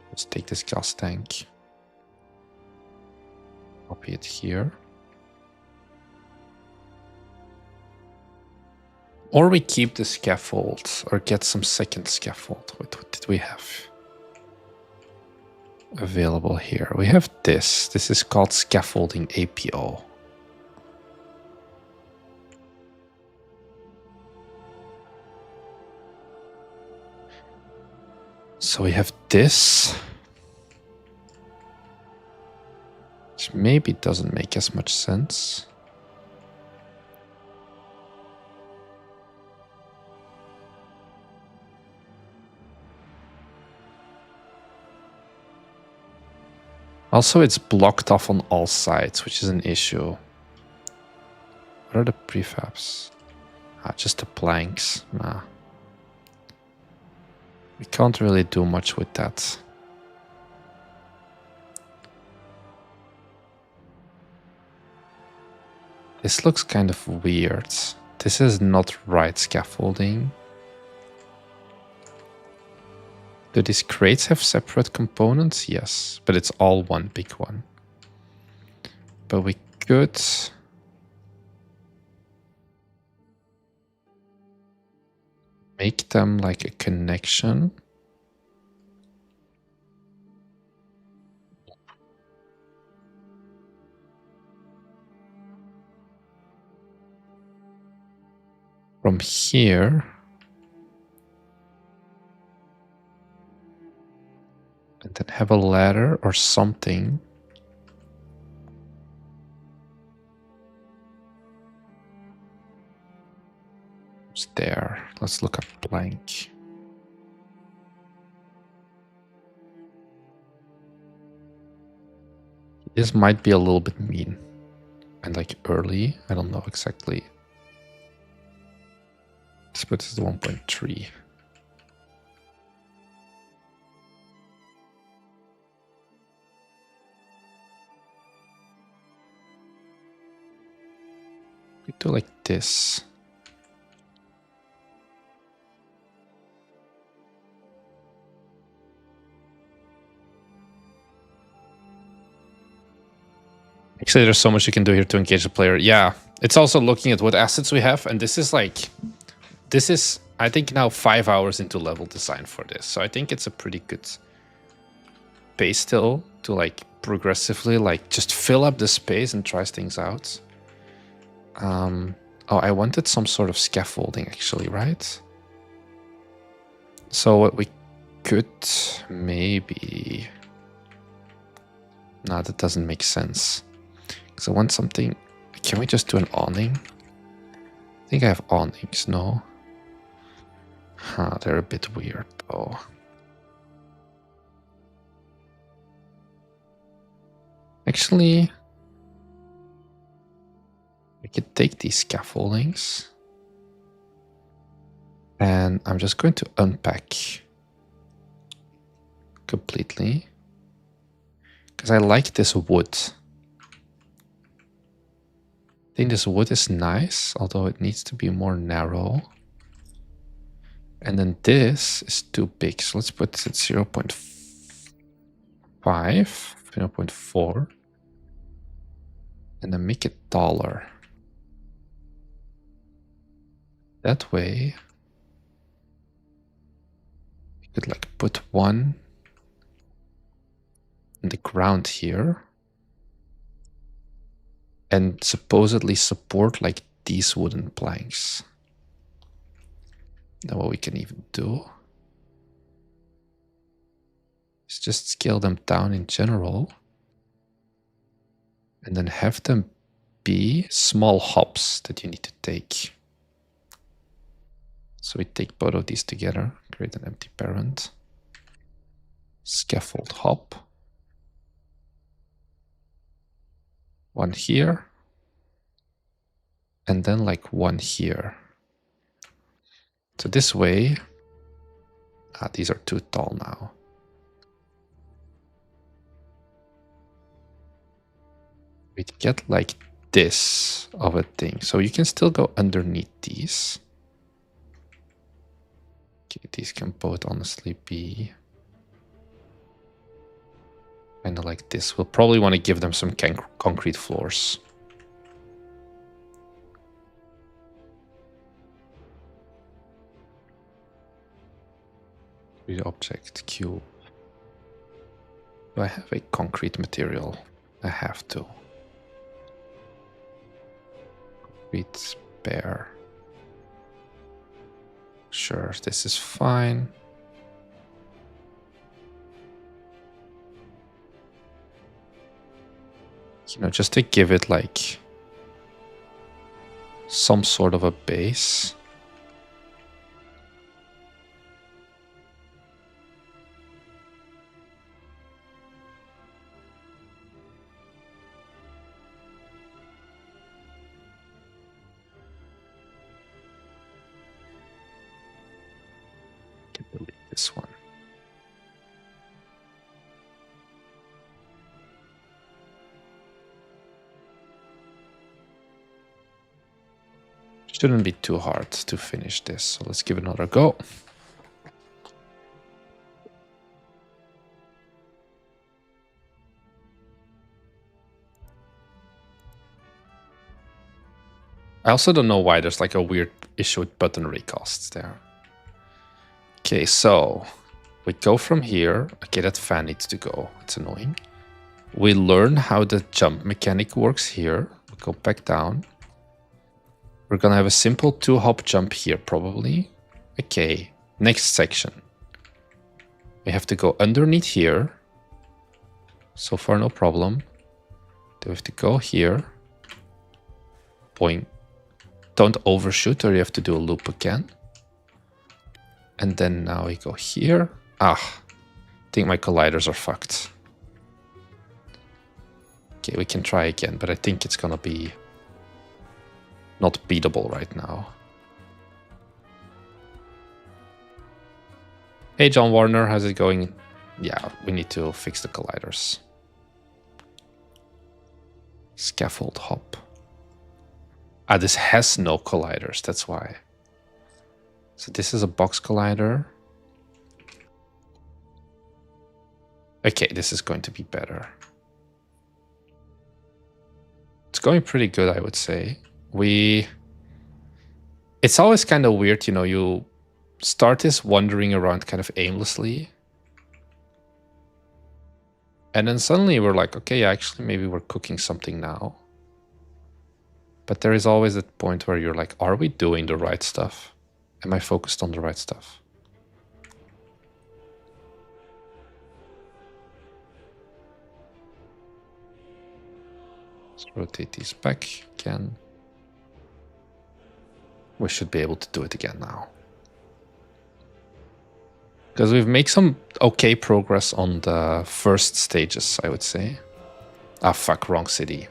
Let's take this gas tank. Copy it here. Or we keep the scaffold or get some second scaffold. What did we have available here? We have this. This is called scaffolding APO. So we have this, which maybe doesn't make as much sense. Also, it's blocked off on all sides, which is an issue. What are the prefabs? Just the planks. Nah. We can't really do much with that. This looks kind of weird. This is not right scaffolding. Do these crates have separate components? Yes, but it's all one big one. But we could make them like a connection. From here. And then have a ladder or something. It's there. Let's look up blank. This might be a little bit mean and like early. I don't know exactly. Let's put this to 1.3. We do like this. Actually, there's so much you can do here to engage the player. Yeah, it's also looking at what assets we have. And this is like, I think now 5 hours into level design for this. So I think it's a pretty good pace still to like progressively like just fill up the space and try things out. Oh, I wanted some sort of scaffolding actually, right? So what we could maybe... No, that doesn't make sense. Because I want something... Can we just do an awning? I think I have awnings, no? Huh, they're a bit weird though. Actually, we could take these scaffoldings and I'm just going to unpack completely because I like this wood. I think this wood is nice, although it needs to be more narrow. And then this is too big, so let's put it at 0.5, 0.4. And then make it taller. That way, you could like put one in the ground here. And supposedly support like these wooden planks. Now what we can even do is just scale them down in general. And then have them be small hops that you need to take. So we take both of these together, create an empty parent. Scaffold hop. One here. And then like one here. So this way, these are too tall now. We'd get like this of a thing. So you can still go underneath these. Okay, these can both honestly be kind of like this. We'll probably want to give them some concrete floors. Read object, cube. Do I have a concrete material? I have to. Concrete spare. Sure, this is fine. You know, just to give it like some sort of a base. Delete this one. Shouldn't be too hard to finish this, so let's give it another go. I also don't know why there's like a weird issue with button recosts there. Okay, so we go from here. Okay, that fan needs to go. It's annoying. We learn how the jump mechanic works here. We go back down. We're gonna have a simple 2-hop jump here, probably. Okay, next section. We have to go underneath here. So far, no problem. Then we have to go here. Boing. Don't overshoot or you have to do a loop again. And then now we go here. Ah, I think my colliders are fucked. Okay, we can try again, but I think it's gonna be not beatable right now. Hey, John Warner, how's it going? Yeah, we need to fix the colliders. Scaffold hop. Ah, this has no colliders, that's why. So this is a box collider. Okay, this is going to be better. It's going pretty good, I would say. It's always kind of weird, you know, you start this wandering around kind of aimlessly. And then suddenly we're like, okay, actually, maybe we're cooking something now. But there is always that point where you're like, are we doing the right stuff? Am I focused on the right stuff? Let's rotate these back again. We should be able to do it again now. Because we've made some okay progress on the first stages, I would say. Ah, fuck, wrong city.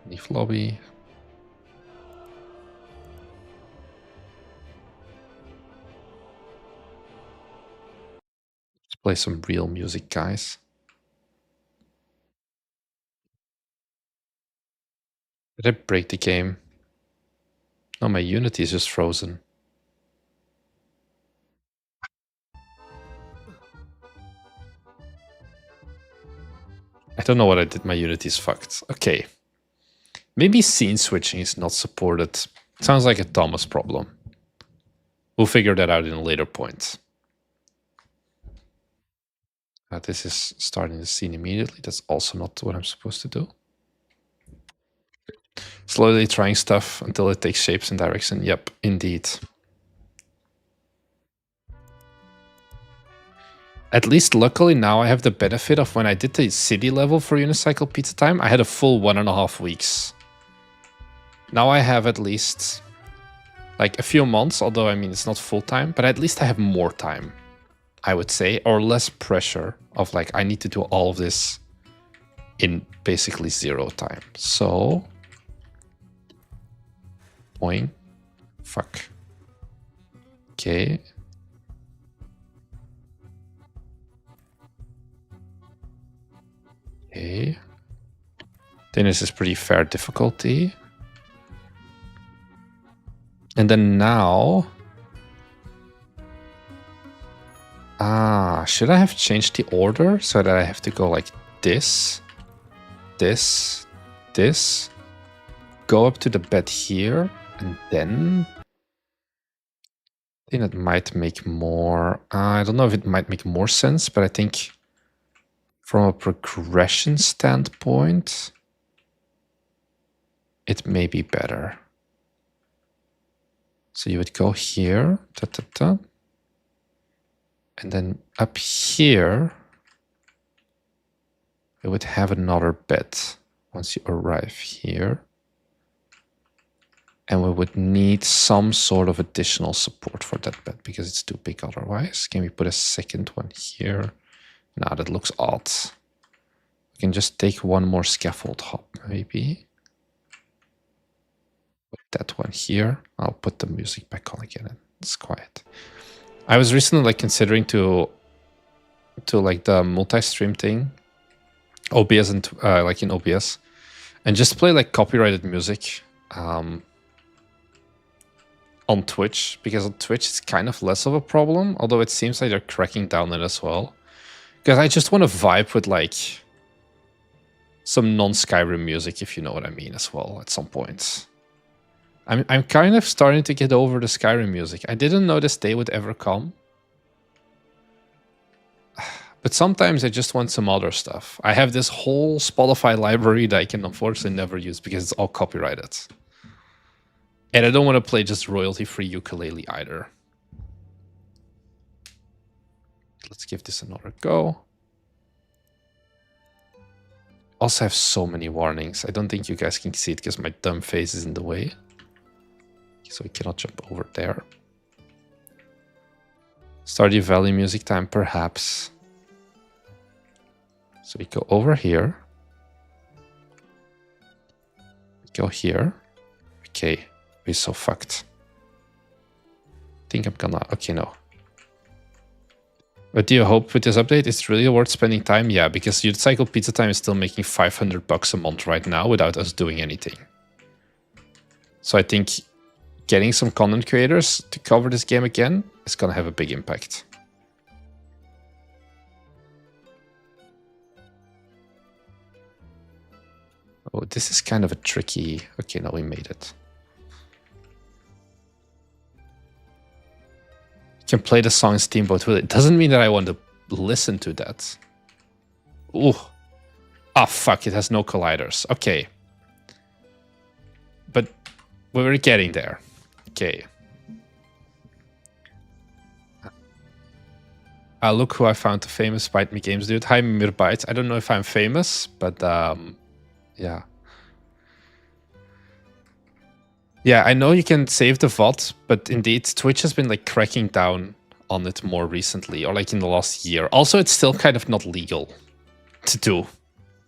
Leave lobby. Let's play some real music, guys. Did I break the game? No, my Unity is just frozen. I don't know what I did. My Unity is fucked. Okay. Maybe scene switching is not supported. Sounds like a Thomas problem. We'll figure that out in a later point. This is starting the scene immediately. That's also not what I'm supposed to do. Slowly trying stuff until it takes shapes and direction. Yep, indeed. At least luckily now I have the benefit of when I did the city level for Unicycle Pizza Time, I had a full 1.5 weeks. Now I have at least like a few months, although I mean it's not full time, but at least I have more time, I would say, or less pressure of like I need to do all of this in basically 0 time. So, boing, fuck. Okay. Okay. Then this is pretty fair difficulty. And then now... should I have changed the order so that I have to go like this, this, this, go up to the bed here, and then... I think it might make more... I don't know if it might make more sense, but I think from a progression standpoint, it may be better. So you would go here, da, da, da. And then up here, it would have another bed once you arrive here. And we would need some sort of additional support for that bed because it's too big otherwise. Can we put a second one here? No, that looks odd. We can just take one more scaffold hop, maybe. Put that one here. I'll put the music back on again and it's quiet. I was recently like considering to like the multi-stream thing, OBS and like in OBS, and just play like copyrighted music on Twitch, because on Twitch it's kind of less of a problem, although it seems like they're cracking down on it as well. Because I just want to vibe with like some non-Skyrim music, if you know what I mean, as well, at some point. I'm kind of starting to get over the Skyrim music. I didn't know this day would ever come. But sometimes I just want some other stuff. I have this whole Spotify library that I can unfortunately never use because it's all copyrighted. And I don't want to play just royalty-free ukulele either. Let's give this another go. Also have so many warnings. I don't think you guys can see it because my dumb face is in the way. So we cannot jump over there. Stardew Valley music time, perhaps. So we go over here. We go here. Okay, we're so fucked. I think I'm gonna... Okay, no. But do you hope with this update it's really worth spending time? Yeah, because Unicycle Pizza Time is still making $500 a month right now without us doing anything. So I think getting some content creators to cover this game again is gonna have a big impact. Oh, this is kind of a tricky... Okay, now we made it. You can play the song Steamboat Willie. It doesn't mean that I want to listen to that. Ooh. Ah, fuck, it has no colliders. Okay. But we were getting there. Okay. Look who I found, the famous Bite Me Games dude. Hi, Mirbyte. I don't know if I'm famous, but yeah. Yeah, I know you can save the VOD, but indeed, Twitch has been like cracking down on it more recently, or like in the last year. Also, it's still kind of not legal to do.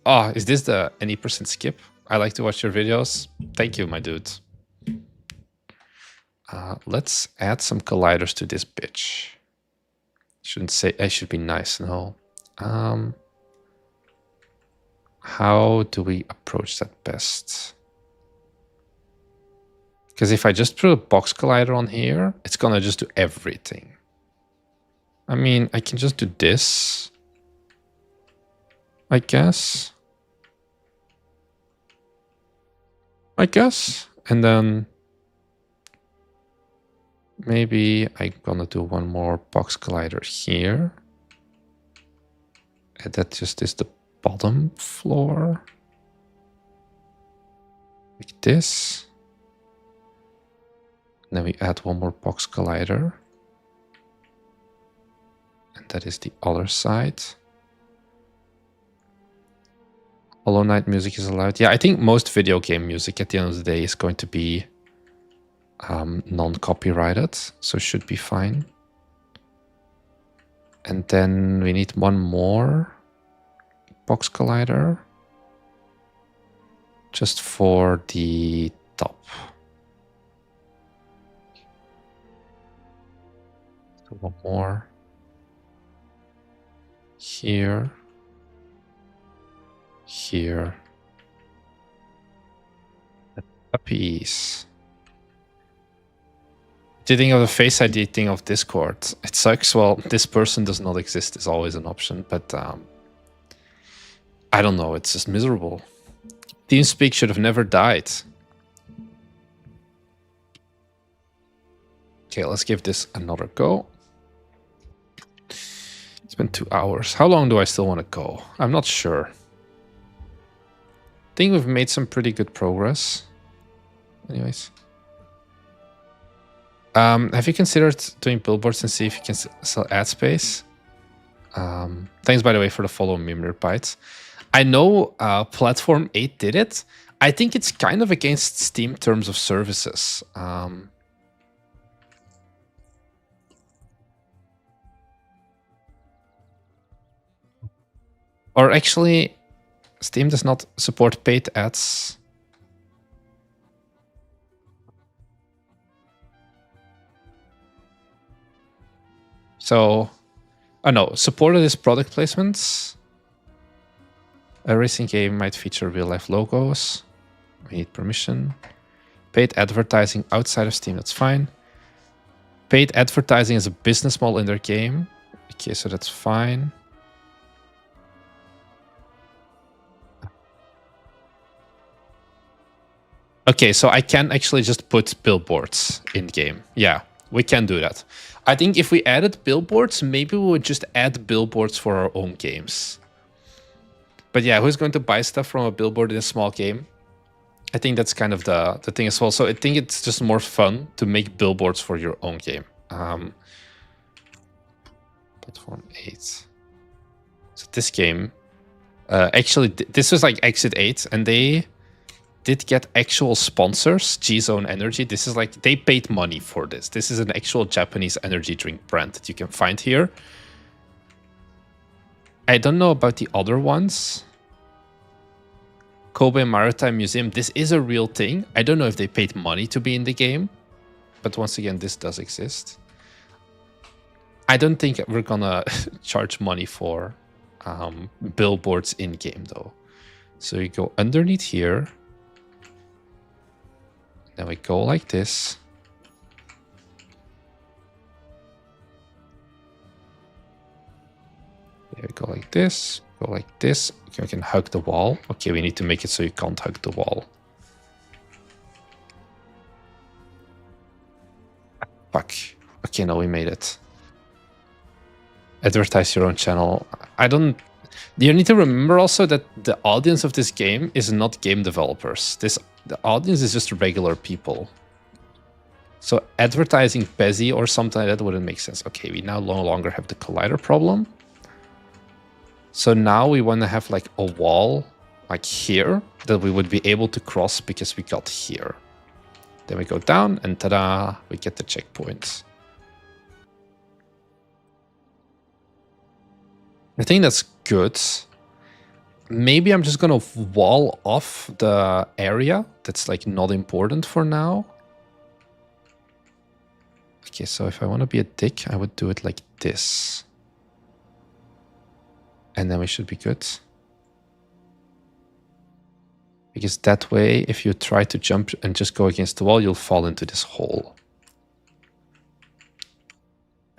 Oh, is this the any percent skip? I like to watch your videos. Thank you, my dude. Let's add some colliders to this bitch. Shouldn't say I should be nice, no. How do we approach that best? Because if I just put a box collider on here, it's gonna just do everything. I mean, I can just do this, I guess. And then maybe I'm gonna do one more box collider here. And that just is the bottom floor. Like this. And then we add one more box collider. And that is the other side. Hollow Knight music is allowed. Yeah, I think most video game music at the end of the day is going to be non-copyrighted, so should be fine. And then we need one more box collider just for the top. So one more here, here, a piece. Do you think of the Face ID thing of Discord? It sucks. Well, this person does not exist is always an option, but I don't know. It's just miserable. TeamSpeak should have never died. Okay, let's give this another go. It's been 2 hours. How long do I still want to go? I'm not sure. I think we've made some pretty good progress. Anyways. Have you considered doing billboards and see if you can sell ad space? Thanks, by the way, for the follow, Mimir Bites. I know Platform 8 did it. I think it's kind of against Steam terms of services. Or actually, Steam does not support paid ads. So, oh no, supported is product placements. A racing game might feature real-life logos. We need permission. Paid advertising outside of Steam, that's fine. Paid advertising is a business model in their game. Okay, so that's fine. Okay, so I can actually just put billboards in game. Yeah, we can do that. I think if we added billboards, maybe we would just add billboards for our own games. But yeah, who's going to buy stuff from a billboard in a small game? I think that's kind of the thing as well. So I think it's just more fun to make billboards for your own game. Platform 8. So this game, actually, this was like Exit 8, and they did get actual sponsors, G-Zone Energy. This is like, they paid money for this. This is an actual Japanese energy drink brand that you can find here. I don't know about the other ones. Kobe Maritime Museum, this is a real thing. I don't know if they paid money to be in the game, but once again, this does exist. I don't think we're gonna charge money for billboards in game though. So you go underneath here. Then we go like this. There we go like this. Go like this. Okay, we can hug the wall. Okay, we need to make it so you can't hug the wall. Fuck. Okay, no, we made it. Advertise your own channel. I don't... You need to remember also that the audience of this game is not game developers. The audience is just regular people. So advertising Pezzy or something like that wouldn't make sense. Okay, we now no longer have the collider problem. So now we want to have like a wall like here that we would be able to cross because we got here. Then we go down and ta-da, we get the checkpoint. I think that's good. Maybe I'm just gonna wall off the area that's like not important for now. Okay, so if I want to be a dick, I would do it like this. And then we should be good. Because that way, if you try to jump and just go against the wall, you'll fall into this hole.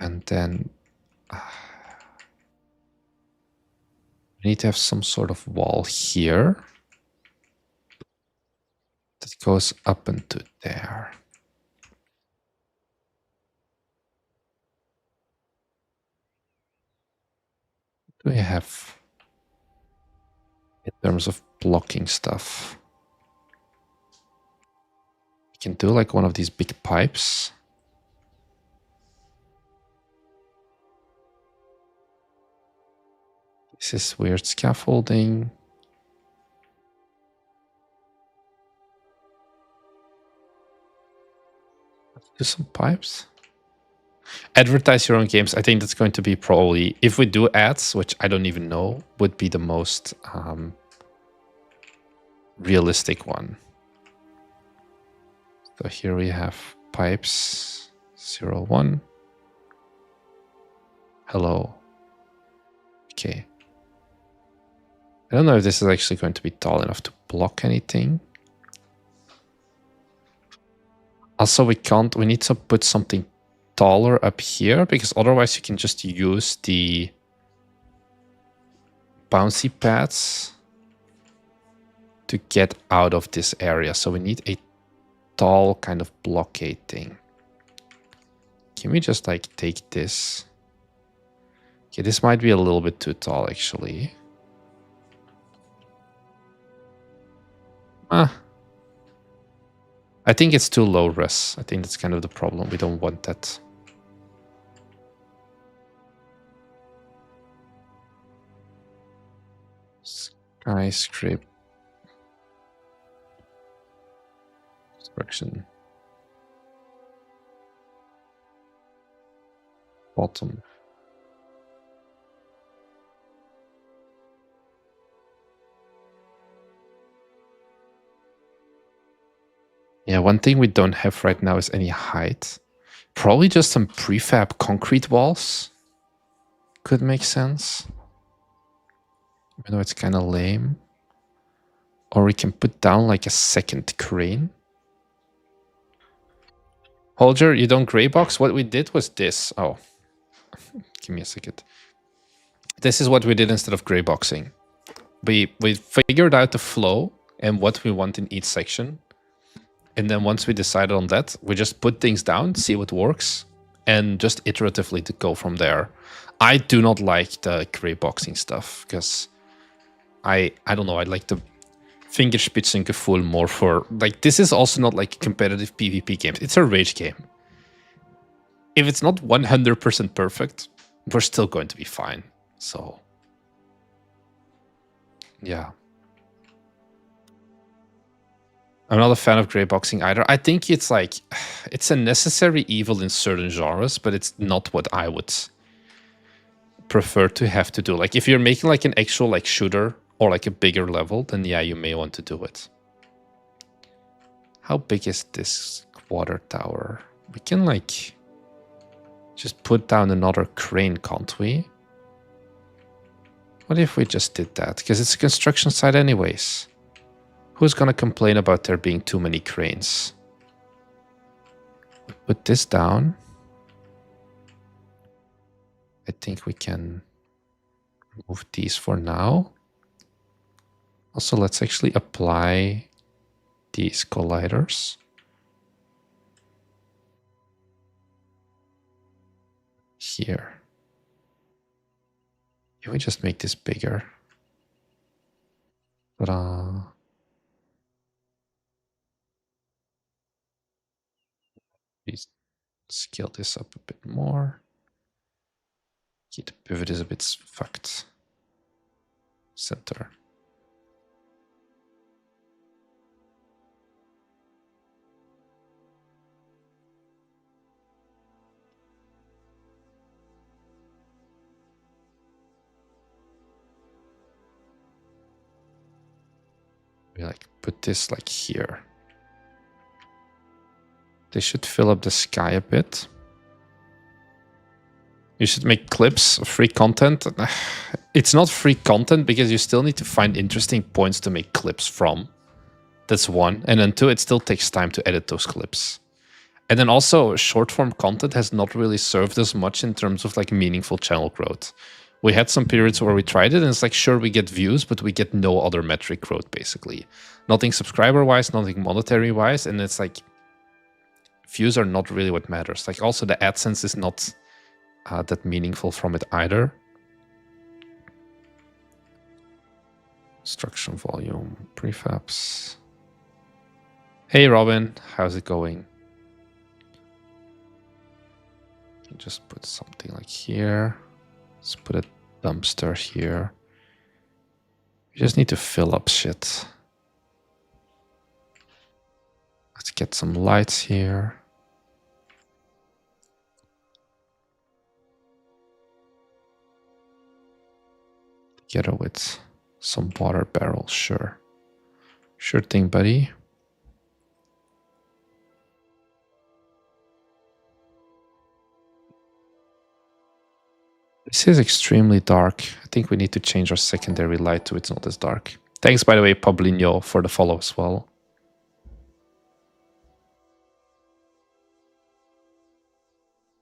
And then... we need to have some sort of wall here. That goes up into there. What do we have in terms of blocking stuff? We can do like one of these big pipes. This is weird scaffolding. Let's do some pipes. Advertise your own games. I think that's going to be probably, if we do ads, which I don't even know, would be the most realistic one. So here we have pipes 01. Hello. Okay. I don't know if this is actually going to be tall enough to block anything. Also, we need to put something taller up here, because otherwise you can just use the bouncy pads to get out of this area. So we need a tall kind of blockade thing. Can we just like take this? Okay, this might be a little bit too tall actually. I think it's too low res. I think that's kind of the problem. We don't want that. Skyscraper. Construction. Bottom. Yeah, one thing we don't have right now is any height. Probably just some prefab concrete walls. Could make sense. Even though it's kind of lame. Or we can put down like a second crane. Holger, you don't gray box? What we did was this. Oh, give me a second. This is what we did instead of gray boxing. We figured out the flow and what we want in each section. And then once we decided on that, we just put things down, see what works, and just iteratively to go from there. I do not like the gray boxing stuff because I don't know, I like the Fingerspitzengefühl more for, like, this is also not like a competitive PvP game. It's a rage game. If it's not 100% perfect, we're still going to be fine. So, yeah. I'm not a fan of gray boxing either. I think it's like, it's a necessary evil in certain genres, but it's not what I would prefer to have to do. Like if you're making like an actual like shooter or like a bigger level, then yeah, you may want to do it. How big is this water tower? We can like just put down another crane, can't we? What if we just did that? Because it's a construction site anyways. Who's gonna complain about there being too many cranes? Put this down. I think we can move these for now. Also, let's actually apply these colliders. Here. Can we just make this bigger? Ta-da. Please scale this up a bit more. Okay, the pivot is a bit fucked. Center. We like put this like here. They should fill up the sky a bit. You should make clips of free content. It's not free content because you still need to find interesting points to make clips from. That's one. And then two, it still takes time to edit those clips. And then also short form content has not really served us much in terms of like meaningful channel growth. We had some periods where we tried it and it's like, sure, we get views, but we get no other metric growth basically. Nothing subscriber wise, nothing monetary wise. And it's like, views are not really what matters. Like also the AdSense is not that meaningful from it either. Construction volume, prefabs. Hey Robin, how's it going? Just put something like here. Let's put a dumpster here. You just need to fill up shit. Let's get some lights here. Together with some water barrels, sure. Sure thing, buddy. This is extremely dark. I think we need to change our secondary light to it's not as dark. Thanks, by the way, Pablino, for the follow as well.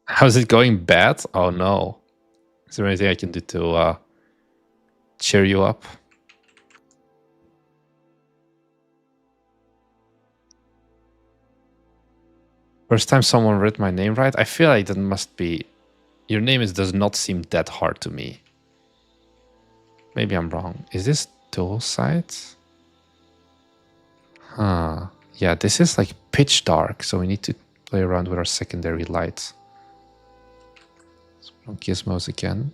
How's it going? Bad? Oh no. Is there anything I can do to cheer you up? First time someone read my name right? I feel like that must be... Your name does not seem that hard to me. Maybe I'm wrong. Is this dual site? Huh. Yeah, this is like pitch dark, so we need to play around with our secondary light. Let's put on gizmos again.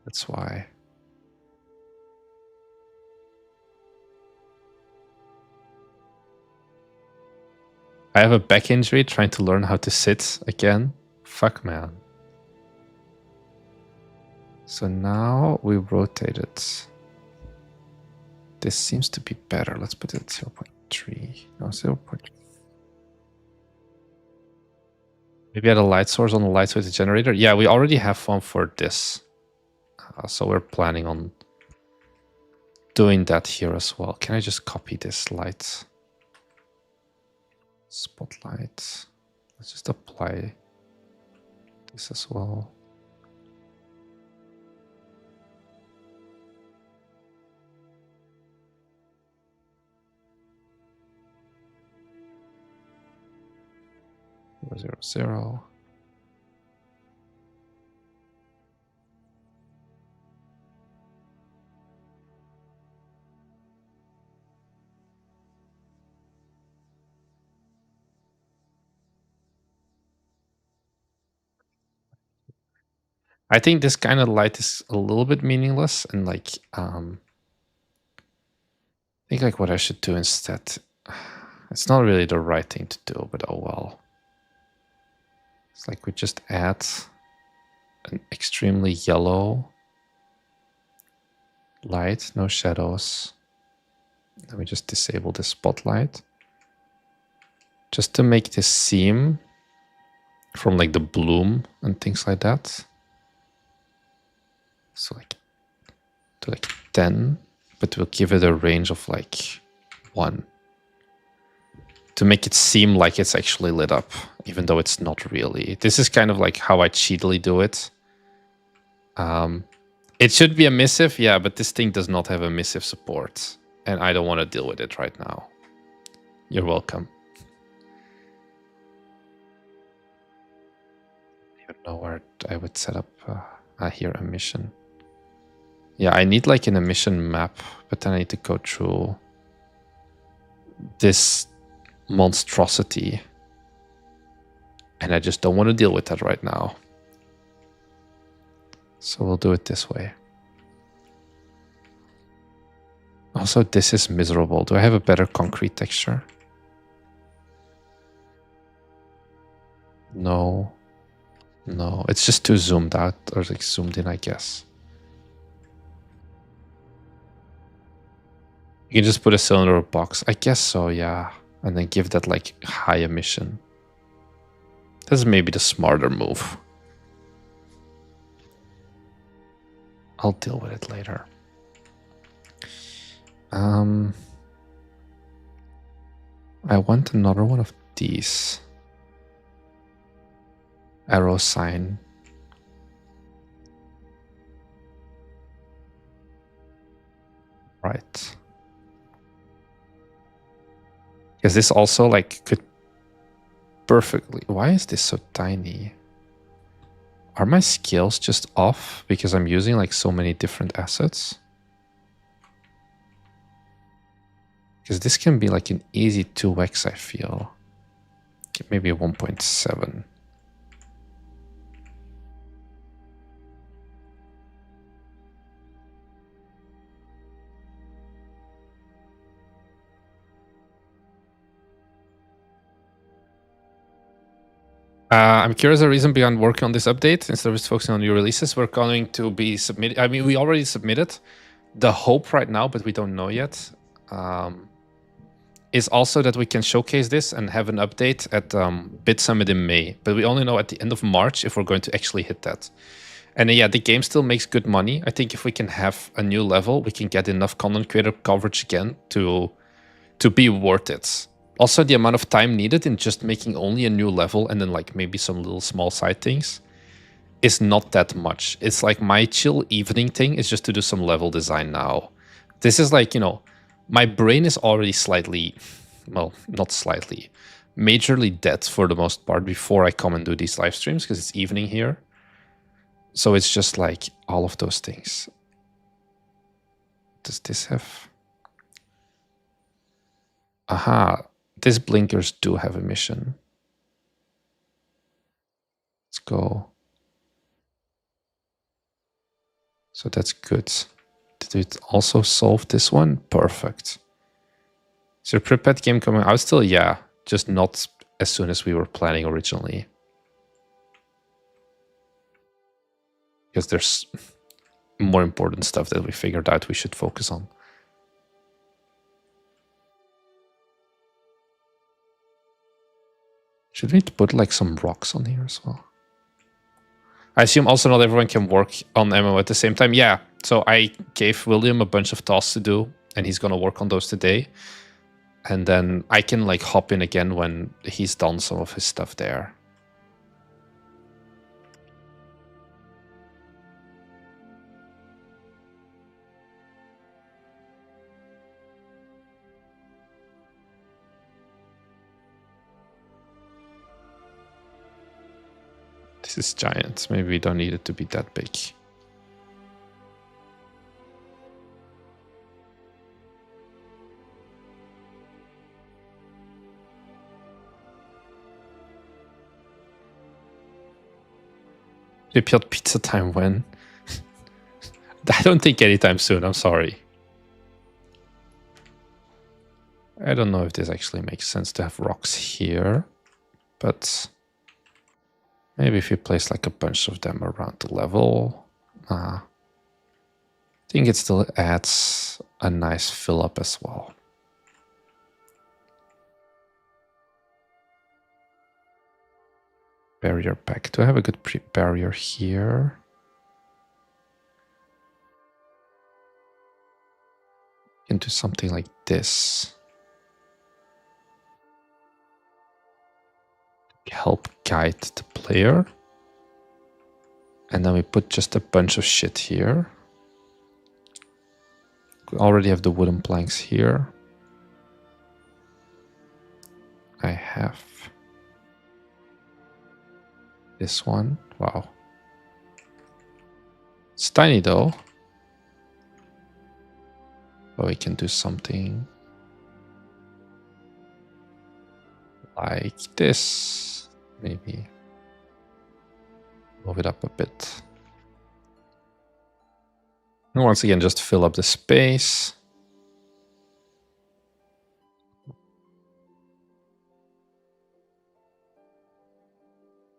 That's why. I have a back injury trying to learn how to sit again. Fuck, man. So now we rotate it. This seems to be better. Let's put it at 0.3. No, 0.3. Maybe add a light source on the light switch generator. Yeah, we already have one for this. So we're planning on doing that here as well. Can I just copy this light? Spotlight. Let's just apply this as well. 400. I think this kind of light is a little bit meaningless, and like I think like what I should do instead. It's not really the right thing to do, but oh well. It's like we just add an extremely yellow light, no shadows. Then we just disable the spotlight. Just to make this seem from like the bloom and things like that. So like to like 10, but we'll give it a range of like 1. To make it seem like it's actually lit up, even though it's not really. This is kind of like how I cheatily do it. It should be emissive, yeah, but this thing does not have emissive support. And I don't want to deal with it right now. You're welcome. I don't know where I would set up here emission. Yeah, I need like an emission map, but then I need to go through this monstrosity. And I just don't want to deal with that right now. So we'll do it this way. Also, this is miserable. Do I have a better concrete texture? No. No, it's just too zoomed out, or like zoomed in, I guess. You can just put a cylinder or box. I guess so, yeah. And then give that like high emission. That's maybe the smarter move. I'll deal with it later. I want another one of these. Arrow sign. Right. Because this also like could perfectly... Why is this so tiny? Are my scales just off because I'm using like so many different assets? Because this can be like an easy 2x, I feel. Maybe a 1.7. I'm curious the reason behind working on this update instead of just focusing on new releases. We're going to be submitted. I mean, we already submitted. The hope right now, but we don't know yet, is also that we can showcase this and have an update at Bit Summit in May. But we only know at the end of March if we're going to actually hit that. And yeah, the game still makes good money. I think if we can have a new level, we can get enough content creator coverage again to be worth it. Also, the amount of time needed in just making only a new level and then like maybe some little small side things is not that much. It's like my chill evening thing is just to do some level design now. This is like, you know, my brain is already slightly, well, not slightly, majorly dead for the most part before I come and do these live streams because it's evening here. So it's just like all of those things. Does this have... Aha, these blinkers do have emission. Let's go. So that's good. Did it also solve this one? Perfect. Is your prepared game coming out still? Yeah, just not as soon as we were planning originally. Because there's more important stuff that we figured out we should focus on. Should we put like some rocks on here as well? I assume also not everyone can work on MMO at the same time. Yeah, so I gave William a bunch of tasks to do, and he's gonna work on those today. And then I can like hop in again when he's done some of his stuff there. This is giant. Maybe we don't need it to be that big. Repeat pizza time when? I don't think anytime soon, I'm sorry. I don't know if this actually makes sense to have rocks here, but maybe if you place like a bunch of them around the level, I think it still adds a nice fill up as well. Barrier back. Do I have a good barrier here? Into something like this. Help guide the player. And then we put just a bunch of shit here. We already have the wooden planks here. I have this one. Wow. It's tiny though. But we can do something like this. Maybe move it up a bit. And once again, just fill up the space.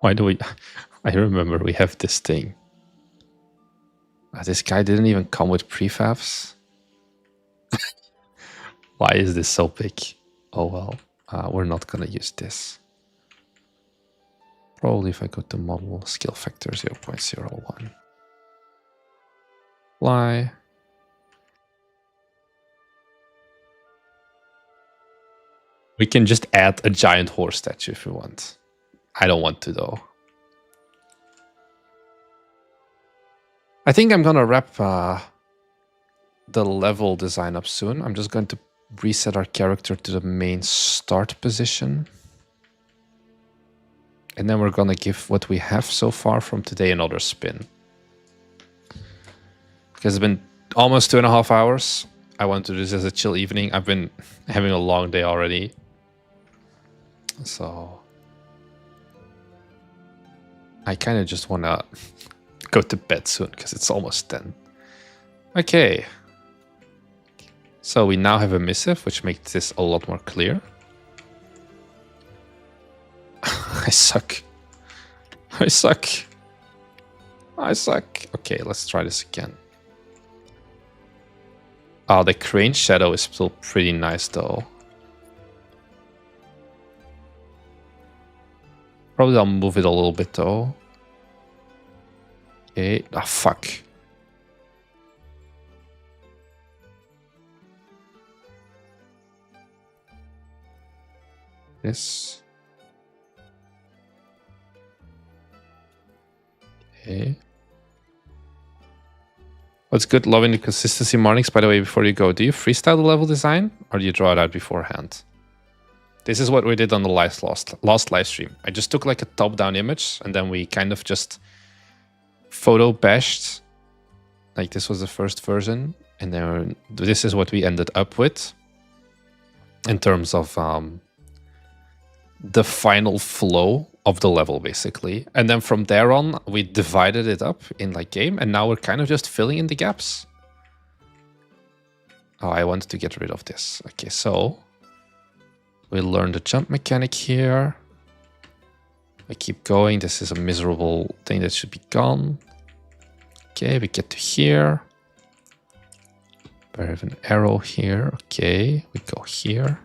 Why do we... I remember we have this thing. This guy didn't even come with prefabs. Why is this so big? Oh well, we're not gonna use this. Probably if I go to model, skill factor 0.01. Fly. We can just add a giant horse statue if we want. I don't want to though. I think I'm gonna wrap the level design up soon. I'm just going to reset our character to the main start position. And then we're gonna give what we have so far from today another spin. Because it's been almost 2.5 hours. I want to do this as a chill evening. I've been having a long day already. So I kind of just want to go to bed soon because it's almost 10. Okay. So we now have a missive, which makes this a lot more clear. I suck. I suck. I suck. Okay, let's try this again. Oh, the crane shadow is still pretty nice though. Probably I'll move it a little bit though. Okay. Ah, fuck. This. Okay. What's good? Loving the consistency mornings. By the way, before you go, do you freestyle the level design or do you draw it out beforehand? This is what we did on the last live stream. I just took like a top-down image and then we kind of just photo bashed. Like this was the first version. And then this is what we ended up with in terms of the final flow of the level, basically. And then from there on, we divided it up in like game. And now we're kind of just filling in the gaps. Oh, I wanted to get rid of this. Okay, so we learn the jump mechanic here. I keep going. This is a miserable thing that should be gone. Okay, we get to here. We have an arrow here. Okay, we go here.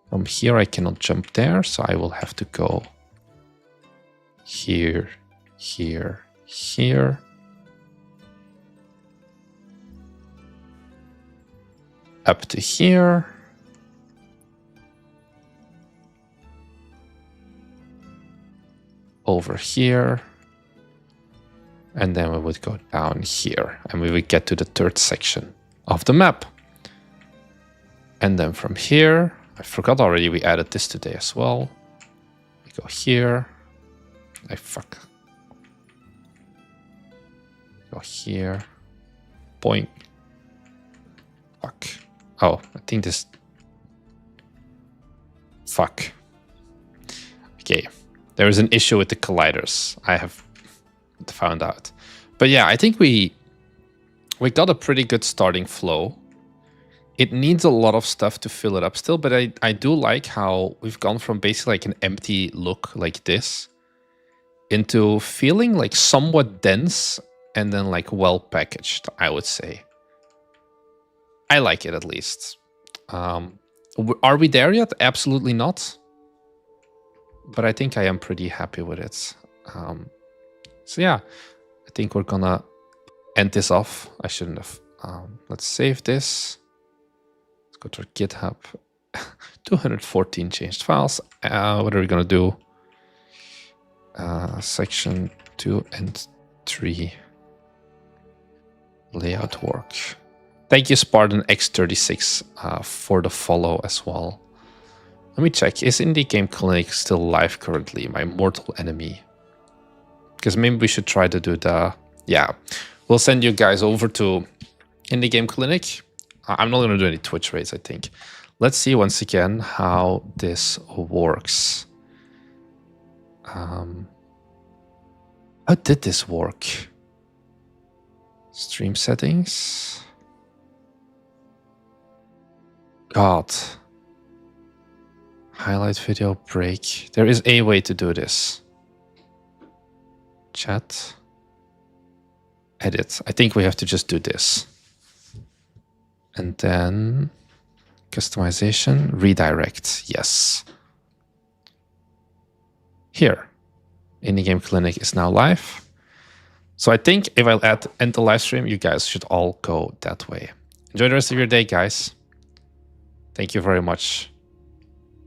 From here, I cannot jump there, so I will have to go here, here, here. Up to here. Over here. And then we would go down here. And we would get to the third section of the map. And then from here, I forgot already we added this today as well. Go here. Fuck. Go here. Boing. Fuck. Oh, I think this... Fuck. Okay. There is an issue with the colliders. I have found out. But yeah, I think we got a pretty good starting flow. It needs a lot of stuff to fill it up still, but I do like how we've gone from basically like an empty look like this into feeling like somewhat dense and then like well packaged, I would say. I like it at least. Are we there yet? Absolutely not. But I think I am pretty happy with it. So yeah, I think we're gonna end this off. I shouldn't have. Let's save this. Let's go to our GitHub. 214 changed files. What are we gonna do? Section 2 and 3. Layout work. Thank you, Spartan X36, for the follow as well. Let me check. Is Indie Game Clinic still live currently? My mortal enemy. Because maybe we should try to do the... Yeah, we'll send you guys over to Indie Game Clinic. I'm not going to do any Twitch rates, I think. Let's see once again how this works. How did this work? Stream settings. God. Highlight video break. There is a way to do this. Chat. Edit. I think we have to just do this. And then customization, redirect. Yes. Here. Indie Game Clinic is now live. So I think if I end the live stream, you guys should all go that way. Enjoy the rest of your day, guys. Thank you very much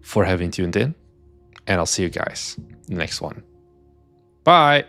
for having tuned in. And I'll see you guys in the next one. Bye.